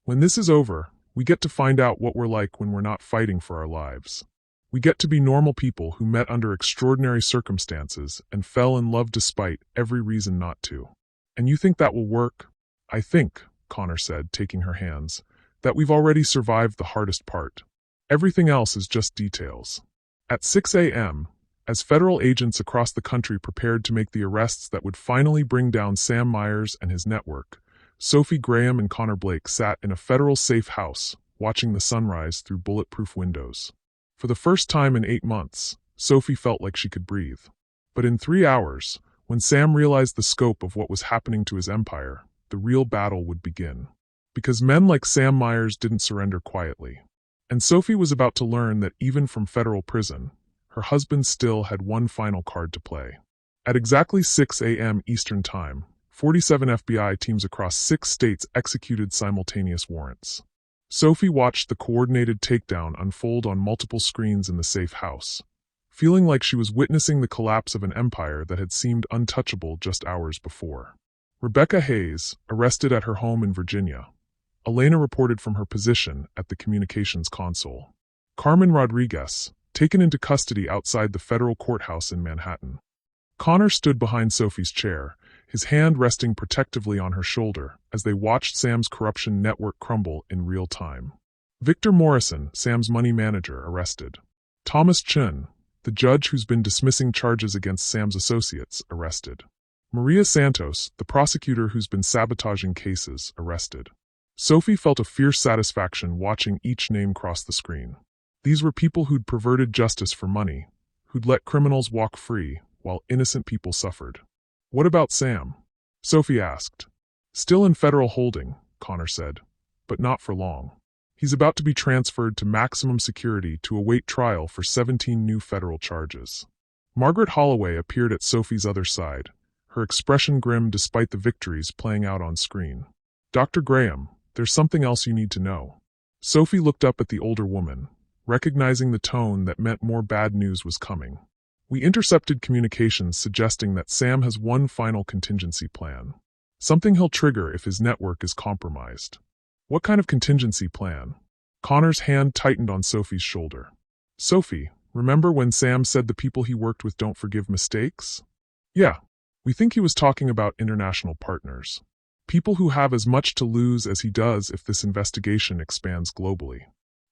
When this is over, we get to find out what we're like when we're not fighting for our lives. We get to be normal people who met under extraordinary circumstances and fell in love despite every reason not to. And you think that will work? I think, Connor said, taking her hands, that we've already survived the hardest part. Everything else is just details. At 6 a.m., as federal agents across the country prepared to make the arrests that would finally bring down Sam Myers and his network, Sophie Graham and Connor Blake sat in a federal safe house, watching the sunrise through bulletproof windows. For the first time in 8 months, Sophie felt like she could breathe. But in 3 hours, when Sam realized the scope of what was happening to his empire, the real battle would begin. Because men like Sam Myers didn't surrender quietly. And Sophie was about to learn that even from federal prison, her husband still had one final card to play. At exactly 6 a.m. Eastern Time, 47 FBI teams across 6 states executed simultaneous warrants. Sophie watched the coordinated takedown unfold on multiple screens in the safe house, feeling like she was witnessing the collapse of an empire that had seemed untouchable just hours before. Rebecca Hayes, arrested at her home in Virginia. Elena reported from her position at the communications console. Carmen Rodriguez, taken into custody outside the federal courthouse in Manhattan. Connor stood behind Sophie's chair, his hand resting protectively on her shoulder as they watched Sam's corruption network crumble in real time. Victor Morrison, Sam's money manager, arrested. Thomas Chun, the judge who's been dismissing charges against Sam's associates, arrested. Maria Santos, the prosecutor who's been sabotaging cases, arrested. Sophie felt a fierce satisfaction watching each name cross the screen. These were people who'd perverted justice for money, who'd let criminals walk free while innocent people suffered. What about Sam? Sophie asked. Still in federal holding, Connor said, but not for long. He's about to be transferred to maximum security to await trial for 17 new federal charges. Margaret Holloway appeared at Sophie's other side, her expression grim despite the victories playing out on screen. Dr. Graham, there's something else you need to know. Sophie looked up at the older woman, recognizing the tone that meant more bad news was coming. We intercepted communications suggesting that Sam has one final contingency plan. Something he'll trigger if his network is compromised. What kind of contingency plan? Connor's hand tightened on Sophie's shoulder. Sophie, remember when Sam said the people he worked with don't forgive mistakes? Yeah, we think he was talking about international partners. People who have as much to lose as he does if this investigation expands globally.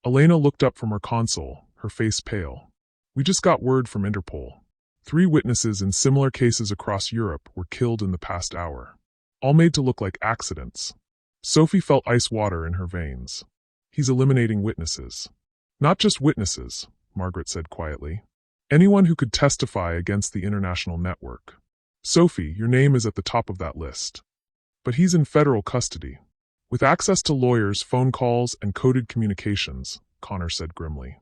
Elena looked up from her console, her face pale. We just got word from Interpol. 3 witnesses in similar cases across Europe were killed in the past hour. All made to look like accidents. Sophie felt ice water in her veins. He's eliminating witnesses. Not just witnesses, Margaret said quietly. Anyone who could testify against the international network. Sophie, your name is at the top of that list. But he's in federal custody. With access to lawyers, phone calls, and coded communications, Connor said grimly.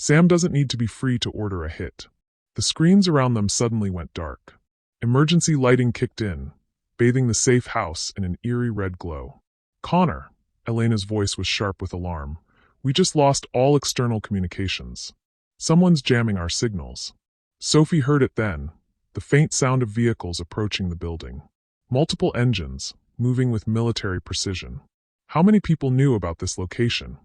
Sam doesn't need to be free to order a hit. The screens around them suddenly went dark. Emergency lighting kicked in, bathing the safe house in an eerie red glow. Connor, Elena's voice was sharp with alarm. We just lost all external communications. Someone's jamming our signals. Sophie heard it then, the faint sound of vehicles approaching the building. Multiple engines, moving with military precision. How many people knew about this location?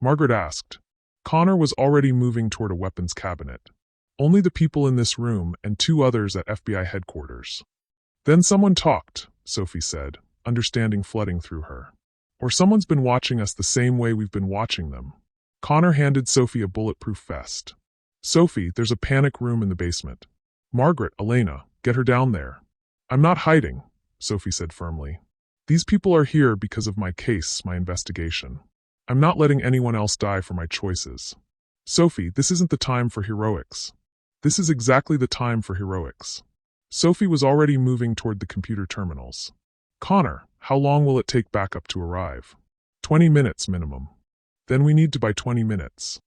Margaret asked. Connor was already moving toward a weapons cabinet. Only the people in this room and 2 others at FBI headquarters. Then someone talked, Sophie said, understanding flooding through her. Or someone's been watching us the same way we've been watching them. Connor handed Sophie a bulletproof vest. Sophie, there's a panic room in the basement. Margaret, Elena, get her down there. I'm not hiding, Sophie said firmly. These people are here because of my case, my investigation. I'm not letting anyone else die for my choices. Sophie, this isn't the time for heroics. This is exactly the time for heroics. Sophie was already moving toward the computer terminals. Connor, how long will it take backup to arrive? 20 minutes minimum. Then we need to buy 20 minutes.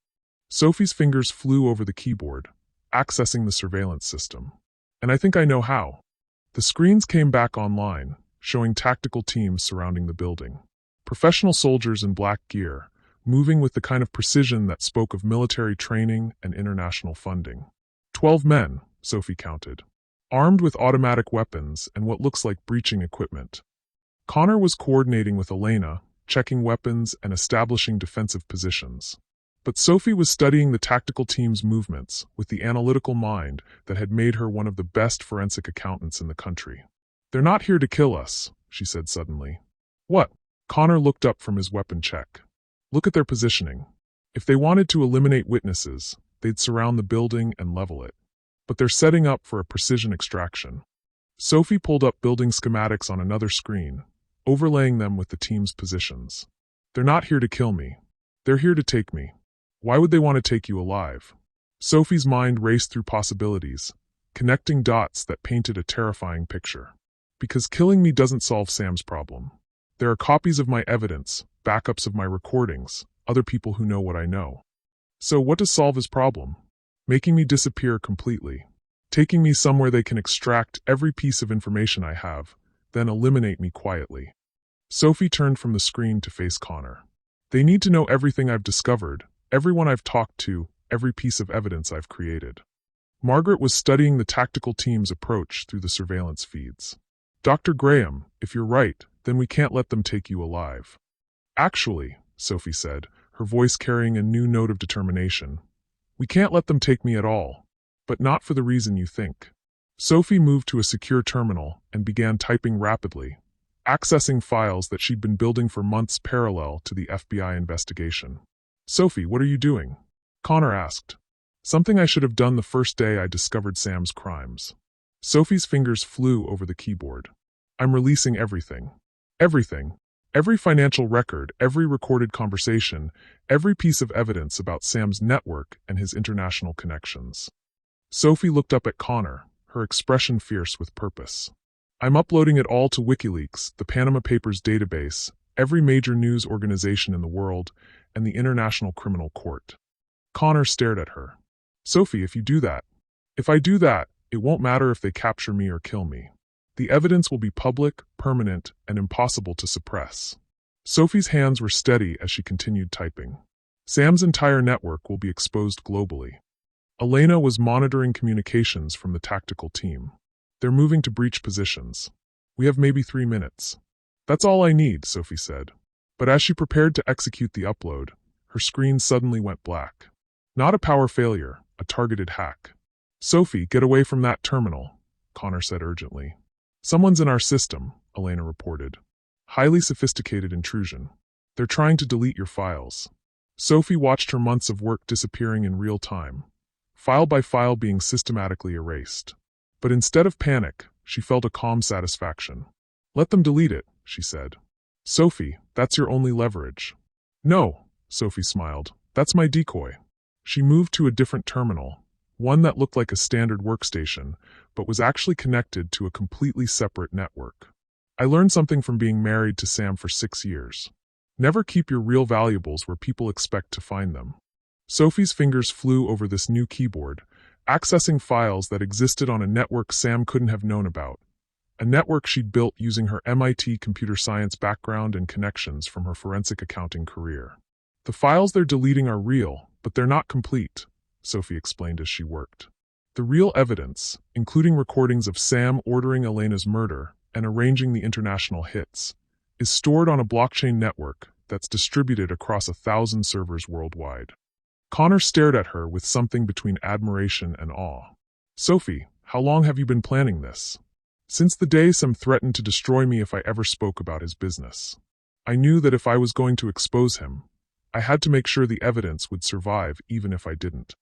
Sophie's fingers flew over the keyboard, accessing the surveillance system. And I think I know how. The screens came back online, showing tactical teams surrounding the building. Professional soldiers in black gear, moving with the kind of precision that spoke of military training and international funding. 12 men, Sophie counted, armed with automatic weapons and what looks like breaching equipment. Connor was coordinating with Elena, checking weapons, and establishing defensive positions. But Sophie was studying the tactical team's movements with the analytical mind that had made her one of the best forensic accountants in the country. "They're not here to kill us," she said suddenly. "What?" Connor looked up from his weapon check. "Look at their positioning. If they wanted to eliminate witnesses, they'd surround the building and level it. But they're setting up for a precision extraction." Sophie pulled up building schematics on another screen, overlaying them with the team's positions. "They're not here to kill me. They're here to take me." "Why would they want to take you alive?" Sophie's mind raced through possibilities, connecting dots that painted a terrifying picture. "Because killing me doesn't solve Sam's problem. There are copies of my evidence, backups of my recordings, other people who know what I know. So what does solve his problem? Making me disappear completely. Taking me somewhere they can extract every piece of information I have, then eliminate me quietly." Sophie turned from the screen to face Connor. "They need to know everything I've discovered, everyone I've talked to, every piece of evidence I've created." Margaret was studying the tactical team's approach through the surveillance feeds. "Dr. Graham, if you're right, then we can't let them take you alive." "Actually," Sophie said, her voice carrying a new note of determination, "we can't let them take me at all. But not for the reason you think." Sophie moved to a secure terminal and began typing rapidly, accessing files that she'd been building for months parallel to the FBI investigation. "Sophie, what are you doing?" Connor asked. "Something I should have done the first day I discovered Sam's crimes." Sophie's fingers flew over the keyboard. "I'm releasing everything. Everything. Every financial record, every recorded conversation, every piece of evidence about Sam's network and his international connections." Sophie looked up at Connor, her expression fierce with purpose. "I'm uploading it all to WikiLeaks, the Panama Papers database, every major news organization in the world, and the International Criminal Court." Connor stared at her. "Sophie, if I do that, it won't matter if they capture me or kill me. The evidence will be public, permanent, and impossible to suppress." Sophie's hands were steady as she continued typing. "Sam's entire network will be exposed globally." Elena was monitoring communications from the tactical team. "They're moving to breach positions. We have maybe 3 minutes." "That's all I need," Sophie said. But as she prepared to execute the upload, her screen suddenly went black. Not a power failure, a targeted hack. "Sophie, get away from that terminal," Connor said urgently. "Someone's in our system," Elena reported. "Highly sophisticated intrusion. They're trying to delete your files." Sophie watched her months of work disappearing in real time, file by file being systematically erased. But instead of panic, she felt a calm satisfaction. "Let them delete it," she said. "Sophie, that's your only leverage." "No," Sophie smiled. "That's my decoy." She moved to a different terminal, one that looked like a standard workstation, but was actually connected to a completely separate network. "I learned something from being married to Sam for 6 years. Never keep your real valuables where people expect to find them." Sophie's fingers flew over this new keyboard, accessing files that existed on a network Sam couldn't have known about. A network she'd built using her MIT computer science background and connections from her forensic accounting career. "The files they're deleting are real, but they're not complete," Sophie explained as she worked. "The real evidence, including recordings of Sam ordering Elena's murder and arranging the international hits, is stored on a blockchain network that's distributed across 1,000 servers worldwide." Connor stared at her with something between admiration and awe. "Sophie, how long have you been planning this?" "Since the day Sam threatened to destroy me if I ever spoke about his business. I knew that if I was going to expose him, I had to make sure the evidence would survive even if I didn't."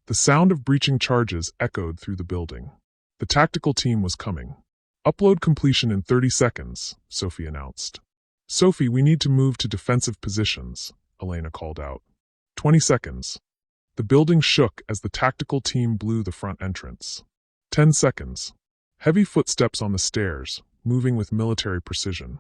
The sound of breaching charges echoed through the building. The tactical team was coming. "Upload completion in 30 seconds, Sophie announced. "Sophie, we need to move to defensive positions," Elena called out. 20 seconds. The building shook as the tactical team blew the front entrance. 10 seconds. Heavy footsteps on the stairs, moving with military precision.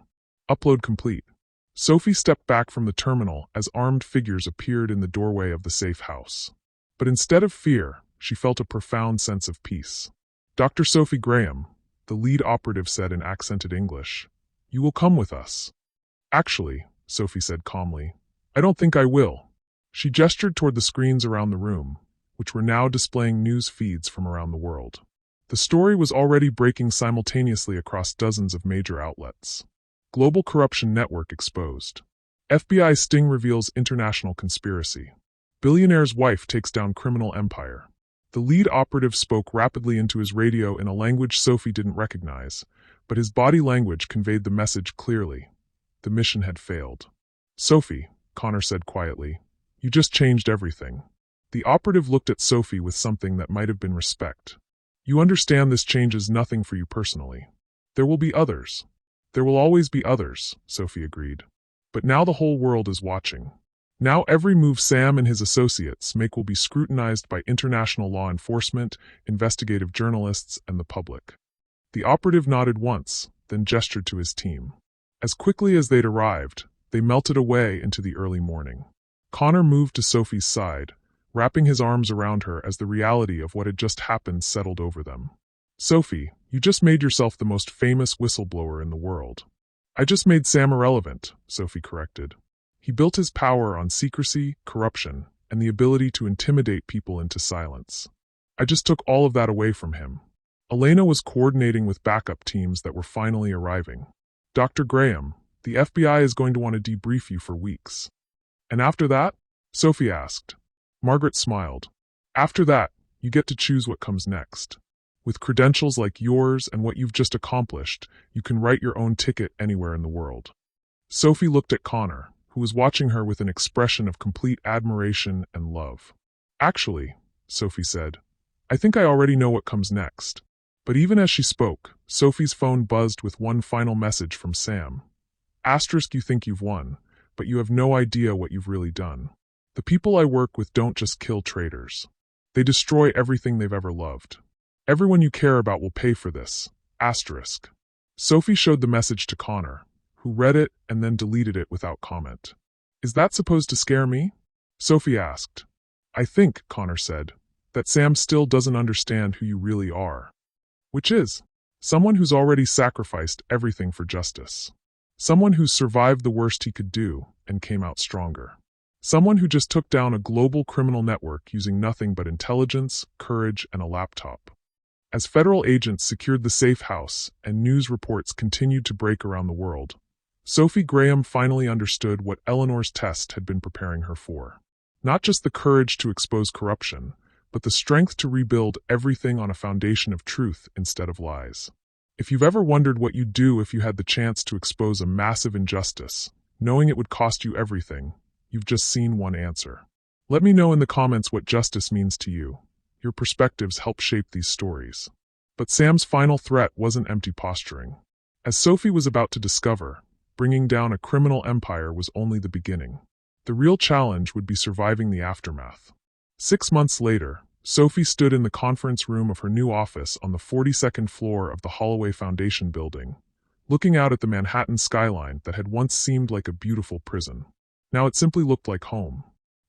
"Upload complete." Sophie stepped back from the terminal as armed figures appeared in the doorway of the safe house. But instead of fear, she felt a profound sense of peace. "Dr. Sophie Graham," the lead operative said in accented English, "you will come with us." "Actually," Sophie said calmly, "I don't think I will." She gestured toward the screens around the room, which were now displaying news feeds from around the world. The story was already breaking simultaneously across dozens of major outlets. "Global corruption network exposed. FBI sting reveals international conspiracy. Billionaire's wife takes down criminal empire. The lead operative spoke rapidly into his radio in a language Sophie didn't recognize, but his body language conveyed the message clearly. The mission had failed. "Sophie," Connor said quietly, "you just changed everything." The operative looked at Sophie with something that might have been respect. "You understand this changes nothing for you personally. There will be others. There will always be others," Sophie agreed. "But now the whole world is watching. Now every move Sam and his associates make will be scrutinized by international law enforcement, investigative journalists, and the public." The operative nodded once, then gestured to his team. As quickly as they'd arrived, they melted away into the early morning. Connor moved to Sophie's side, wrapping his arms around her as the reality of what had just happened settled over them. "Sophie, you just made yourself the most famous whistleblower in the world." "I just made Sam irrelevant," Sophie corrected. "He built his power on secrecy, corruption, and the ability to intimidate people into silence. I just took all of that away from him." Elena was coordinating with backup teams that were finally arriving. "Dr. Graham, the FBI is going to want to debrief you for weeks." "And after that?" Sophie asked. Margaret smiled. "After that, you get to choose what comes next. With credentials like yours and what you've just accomplished, you can write your own ticket anywhere in the world." Sophie looked at Connor, who was watching her with an expression of complete admiration and love. "Actually," Sophie said, "I think I already know what comes next." But even as she spoke, Sophie's phone buzzed with one final message from Sam. "Asterisk, you think you've won, but you have no idea what you've really done. The people I work with don't just kill traitors. They destroy everything they've ever loved. Everyone you care about will pay for this. Asterisk." Sophie showed the message to Connor, who read it and then deleted it without comment. "Is that supposed to scare me?" Sophie asked. "I think," Connor said, "that Sam still doesn't understand who you really are." "Which is?" "Someone who's already sacrificed everything for justice. Someone who's survived the worst he could do and came out stronger. Someone who just took down a global criminal network using nothing but intelligence, courage, and a laptop." As federal agents secured the safe house and news reports continued to break around the world, Sophie Graham finally understood what Eleanor's test had been preparing her for. Not just the courage to expose corruption, but the strength to rebuild everything on a foundation of truth instead of lies. If you've ever wondered what you'd do if you had the chance to expose a massive injustice, knowing it would cost you everything, you've just seen one answer. Let me know in the comments what justice means to you. Your perspectives help shape these stories. But Sam's final threat wasn't empty posturing. As Sophie was about to discover, bringing down a criminal empire was only the beginning. The real challenge would be surviving the aftermath. 6 months later, Sophie stood in the conference room of her new office on the 42nd floor of the Holloway Foundation building, looking out at the Manhattan skyline that had once seemed like a beautiful prison. Now it simply looked like home.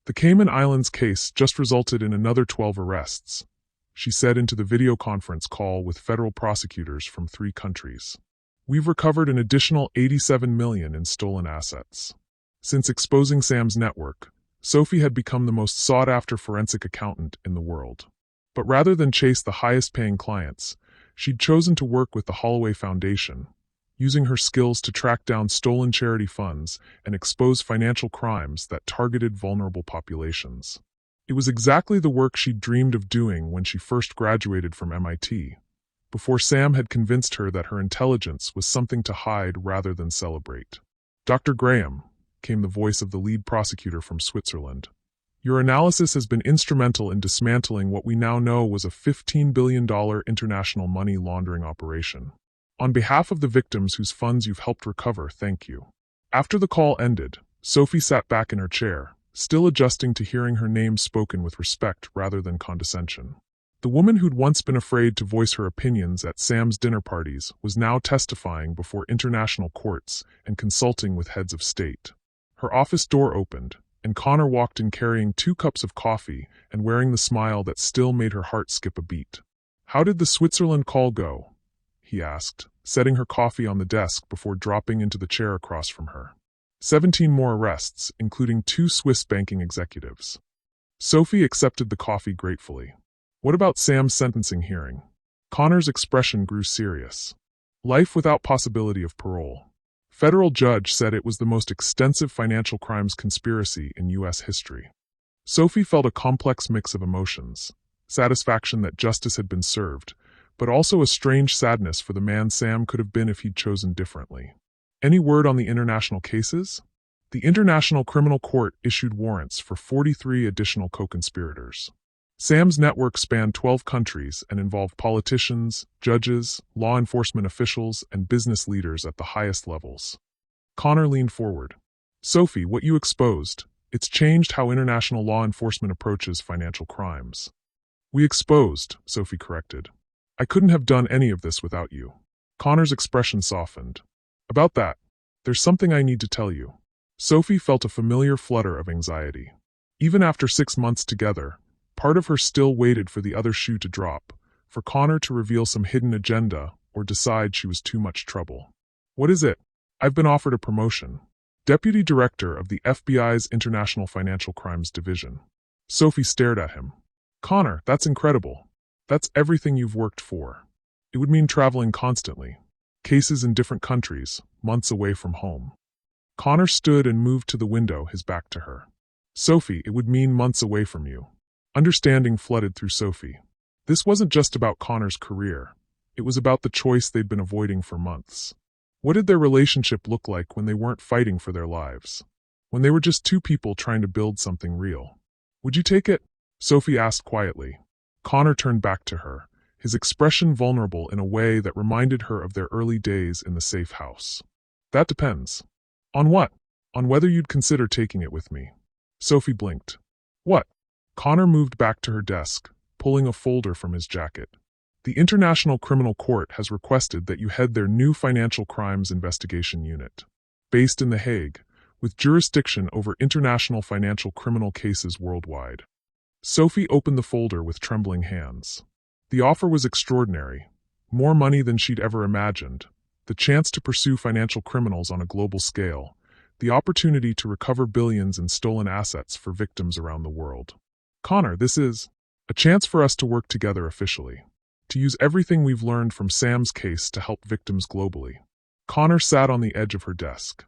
"The Cayman Islands case just resulted in another 12 arrests," she said into the video conference call with federal prosecutors from 3 countries. "We've recovered an additional $87 million in stolen assets." Since exposing Sam's network, Sophie had become the most sought-after forensic accountant in the world. But rather than chase the highest-paying clients, she'd chosen to work with the Holloway Foundation, using her skills to track down stolen charity funds and expose financial crimes that targeted vulnerable populations. It was exactly the work she'd dreamed of doing when she first graduated from MIT, before Sam had convinced her that her intelligence was something to hide rather than celebrate. "Dr. Graham," came the voice of the lead prosecutor from Switzerland, "your analysis has been instrumental in dismantling what we now know was a $15 billion international money laundering operation. On behalf of the victims whose funds you've helped recover, thank you." After the call ended, Sophie sat back in her chair, still adjusting to hearing her name spoken with respect rather than condescension. The woman who'd once been afraid to voice her opinions at Sam's dinner parties was now testifying before international courts and consulting with heads of state. Her office door opened, and Connor walked in carrying 2 cups of coffee and wearing the smile that still made her heart skip a beat. "How did the Switzerland call go?" he asked, setting her coffee on the desk before dropping into the chair across from her. 17 more arrests, including 2 Swiss banking executives." Sophie accepted the coffee gratefully. "What about Sam's sentencing hearing?" Connor's expression grew serious. "Life without possibility of parole. Federal judge said it was the most extensive financial crimes conspiracy in U.S. history. Sophie felt a complex mix of emotions: satisfaction that justice had been served, but also a strange sadness for the man Sam could have been if he'd chosen differently. Any word on the international cases? The International Criminal Court issued warrants for 43 additional co-conspirators. Sam's network spanned 12 countries and involved politicians, judges, law enforcement officials, and business leaders at the highest levels. Connor leaned forward. Sophie, what you exposed, it's changed how international law enforcement approaches financial crimes. We exposed, Sophie corrected. I couldn't have done any of this without you. Connor's expression softened. About that, there's something I need to tell you. Sophie felt a familiar flutter of anxiety. Even after 6 months together, part of her still waited for the other shoe to drop, for Connor to reveal some hidden agenda or decide she was too much trouble. What is it? I've been offered a promotion. Deputy Director of the FBI's International Financial Crimes Division. Sophie stared at him. Connor, that's incredible. That's everything you've worked for. It would mean traveling constantly. Cases in different countries, months away from home. Connor stood and moved to the window, his back to her. Sophie, it would mean months away from you. Understanding flooded through Sophie. This wasn't just about Connor's career. It was about the choice they'd been avoiding for months. What did their relationship look like when they weren't fighting for their lives? When they were just two people trying to build something real? Would you take it? Sophie asked quietly. Connor turned back to her, his expression vulnerable in a way that reminded her of their early days in the safe house. That depends. On what? On whether you'd consider taking it with me. Sophie blinked. What? Connor moved back to her desk, pulling a folder from his jacket. The International Criminal Court has requested that you head their new Financial Crimes Investigation Unit. Based in The Hague, with jurisdiction over international financial criminal cases worldwide. Sophie opened the folder with trembling hands. The offer was extraordinary. More money than she'd ever imagined. The chance to pursue financial criminals on a global scale. The opportunity to recover billions in stolen assets for victims around the world. Connor, this is a chance for us to work together officially. To use everything we've learned from Sam's case to help victims globally. Connor sat on the edge of her desk.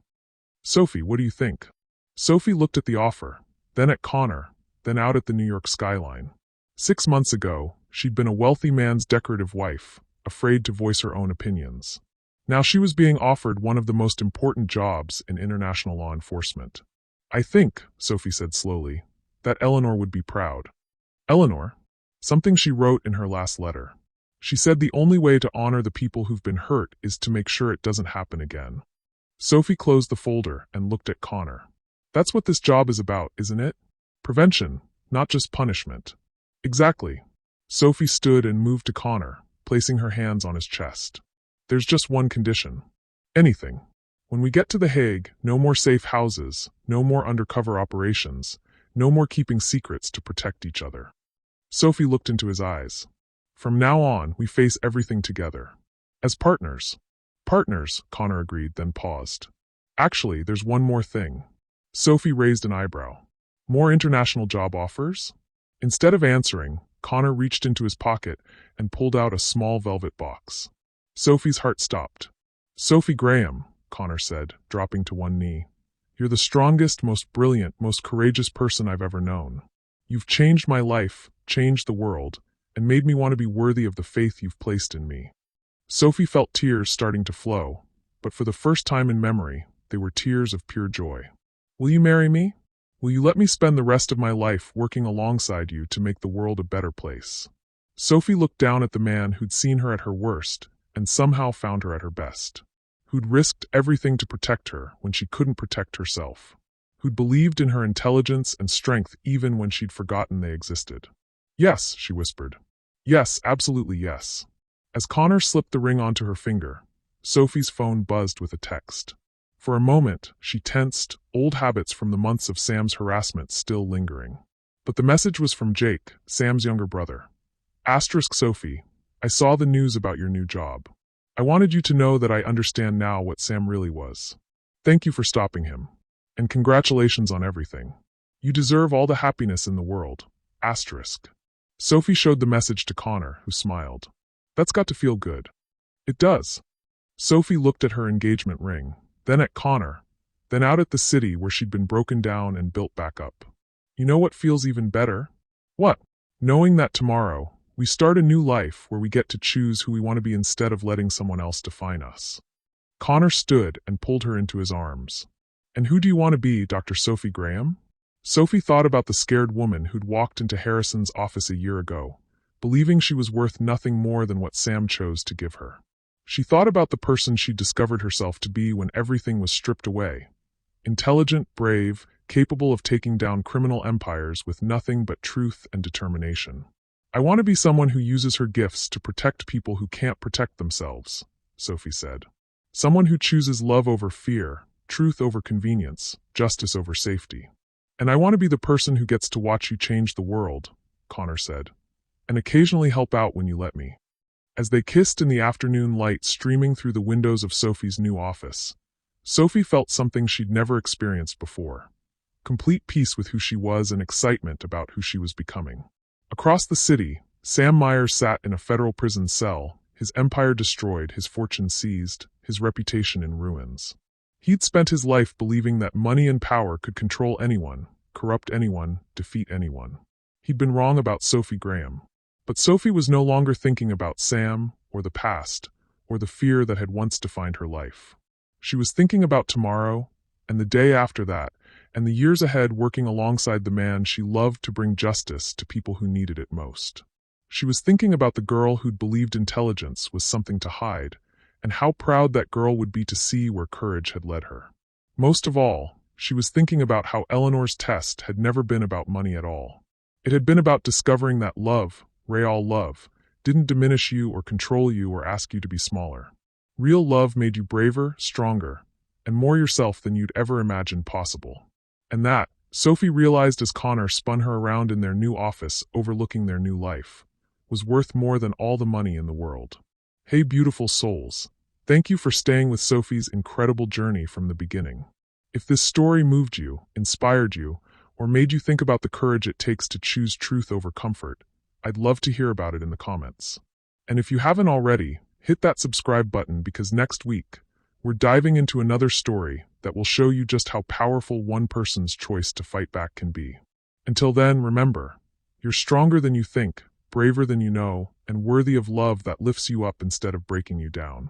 Sophie, what do you think? Sophie looked at the offer, then at Connor, then out at the New York skyline. 6 months ago, she'd been a wealthy man's decorative wife, afraid to voice her own opinions. Now she was being offered one of the most important jobs in international law enforcement. I think, Sophie said slowly, that Eleanor would be proud. Eleanor? Something she wrote in her last letter. She said the only way to honor the people who've been hurt is to make sure it doesn't happen again. Sophie closed the folder and looked at Connor. That's what this job is about, isn't it? Prevention, not just punishment. Exactly. Sophie stood and moved to Connor, placing her hands on his chest. There's just one condition. Anything. When we get to The Hague, no more safe houses, no more undercover operations, no more keeping secrets to protect each other. Sophie looked into his eyes. From now on, we face everything together. As partners. Partners, Connor agreed, then paused. Actually, there's one more thing. Sophie raised an eyebrow. More international job offers? Instead of answering, Connor reached into his pocket and pulled out a small velvet box. Sophie's heart stopped. Sophie Graham, Connor said, dropping to one knee. You're the strongest, most brilliant, most courageous person I've ever known. You've changed my life, changed the world, and made me want to be worthy of the faith you've placed in me. Sophie felt tears starting to flow, but for the first time in memory, they were tears of pure joy. Will you marry me? Will you let me spend the rest of my life working alongside you to make the world a better place? Sophie looked down at the man who'd seen her at her worst and somehow found her at her best. Who'd risked everything to protect her when she couldn't protect herself. Who'd believed in her intelligence and strength even when she'd forgotten they existed. Yes, she whispered. Yes, absolutely yes. As Connor slipped the ring onto her finger, Sophie's phone buzzed with a text. For a moment, she tensed, old habits from the months of Sam's harassment still lingering. But the message was from Jake, Sam's younger brother. Asterisk Sophie, I saw the news about your new job. I wanted you to know that I understand now what Sam really was. Thank you for stopping him. And congratulations on everything. You deserve all the happiness in the world. Asterisk. Sophie showed the message to Connor, who smiled. That's got to feel good. It does. Sophie looked at her engagement ring, then at Connor, then out at the city where she'd been broken down and built back up. You know what feels even better? What? Knowing that tomorrow, we start a new life where we get to choose who we want to be instead of letting someone else define us. Connor stood and pulled her into his arms. And who do you want to be, Dr. Sophie Graham? Sophie thought about the scared woman who'd walked into Harrison's office a year ago, believing she was worth nothing more than what Sam chose to give her. She thought about the person she'd discovered herself to be when everything was stripped away. Intelligent, brave, capable of taking down criminal empires with nothing but truth and determination. I want to be someone who uses her gifts to protect people who can't protect themselves, Sophie said. Someone who chooses love over fear, truth over convenience, justice over safety. And I want to be the person who gets to watch you change the world, Connor said, and occasionally help out when you let me. As they kissed in the afternoon light streaming through the windows of Sophie's new office, Sophie felt something she'd never experienced before. Complete peace with who she was and excitement about who she was becoming. Across the city, Sam Myers sat in a federal prison cell, his empire destroyed, his fortune seized, his reputation in ruins. He'd spent his life believing that money and power could control anyone, corrupt anyone, defeat anyone. He'd been wrong about Sophie Graham. But Sophie was no longer thinking about Sam, or the past, or the fear that had once defined her life. She was thinking about tomorrow, and the day after that, and the years ahead working alongside the man she loved to bring justice to people who needed it most. She was thinking about the girl who'd believed intelligence was something to hide, and how proud that girl would be to see where courage had led her. Most of all, she was thinking about how Eleanor's test had never been about money at all. It had been about discovering that love, real love, didn't diminish you or control you or ask you to be smaller. Real love made you braver, stronger, and more yourself than you'd ever imagined possible. And that, Sophie realized as Connor spun her around in their new office overlooking their new life, was worth more than all the money in the world. Hey beautiful souls, thank you for staying with Sophie's incredible journey from the beginning. If this story moved you, inspired you, or made you think about the courage it takes to choose truth over comfort, I'd love to hear about it in the comments. And if you haven't already, hit that subscribe button because next week, we're diving into another story that will show you just how powerful one person's choice to fight back can be. Until then, remember, you're stronger than you think, braver than you know, and worthy of love that lifts you up instead of breaking you down.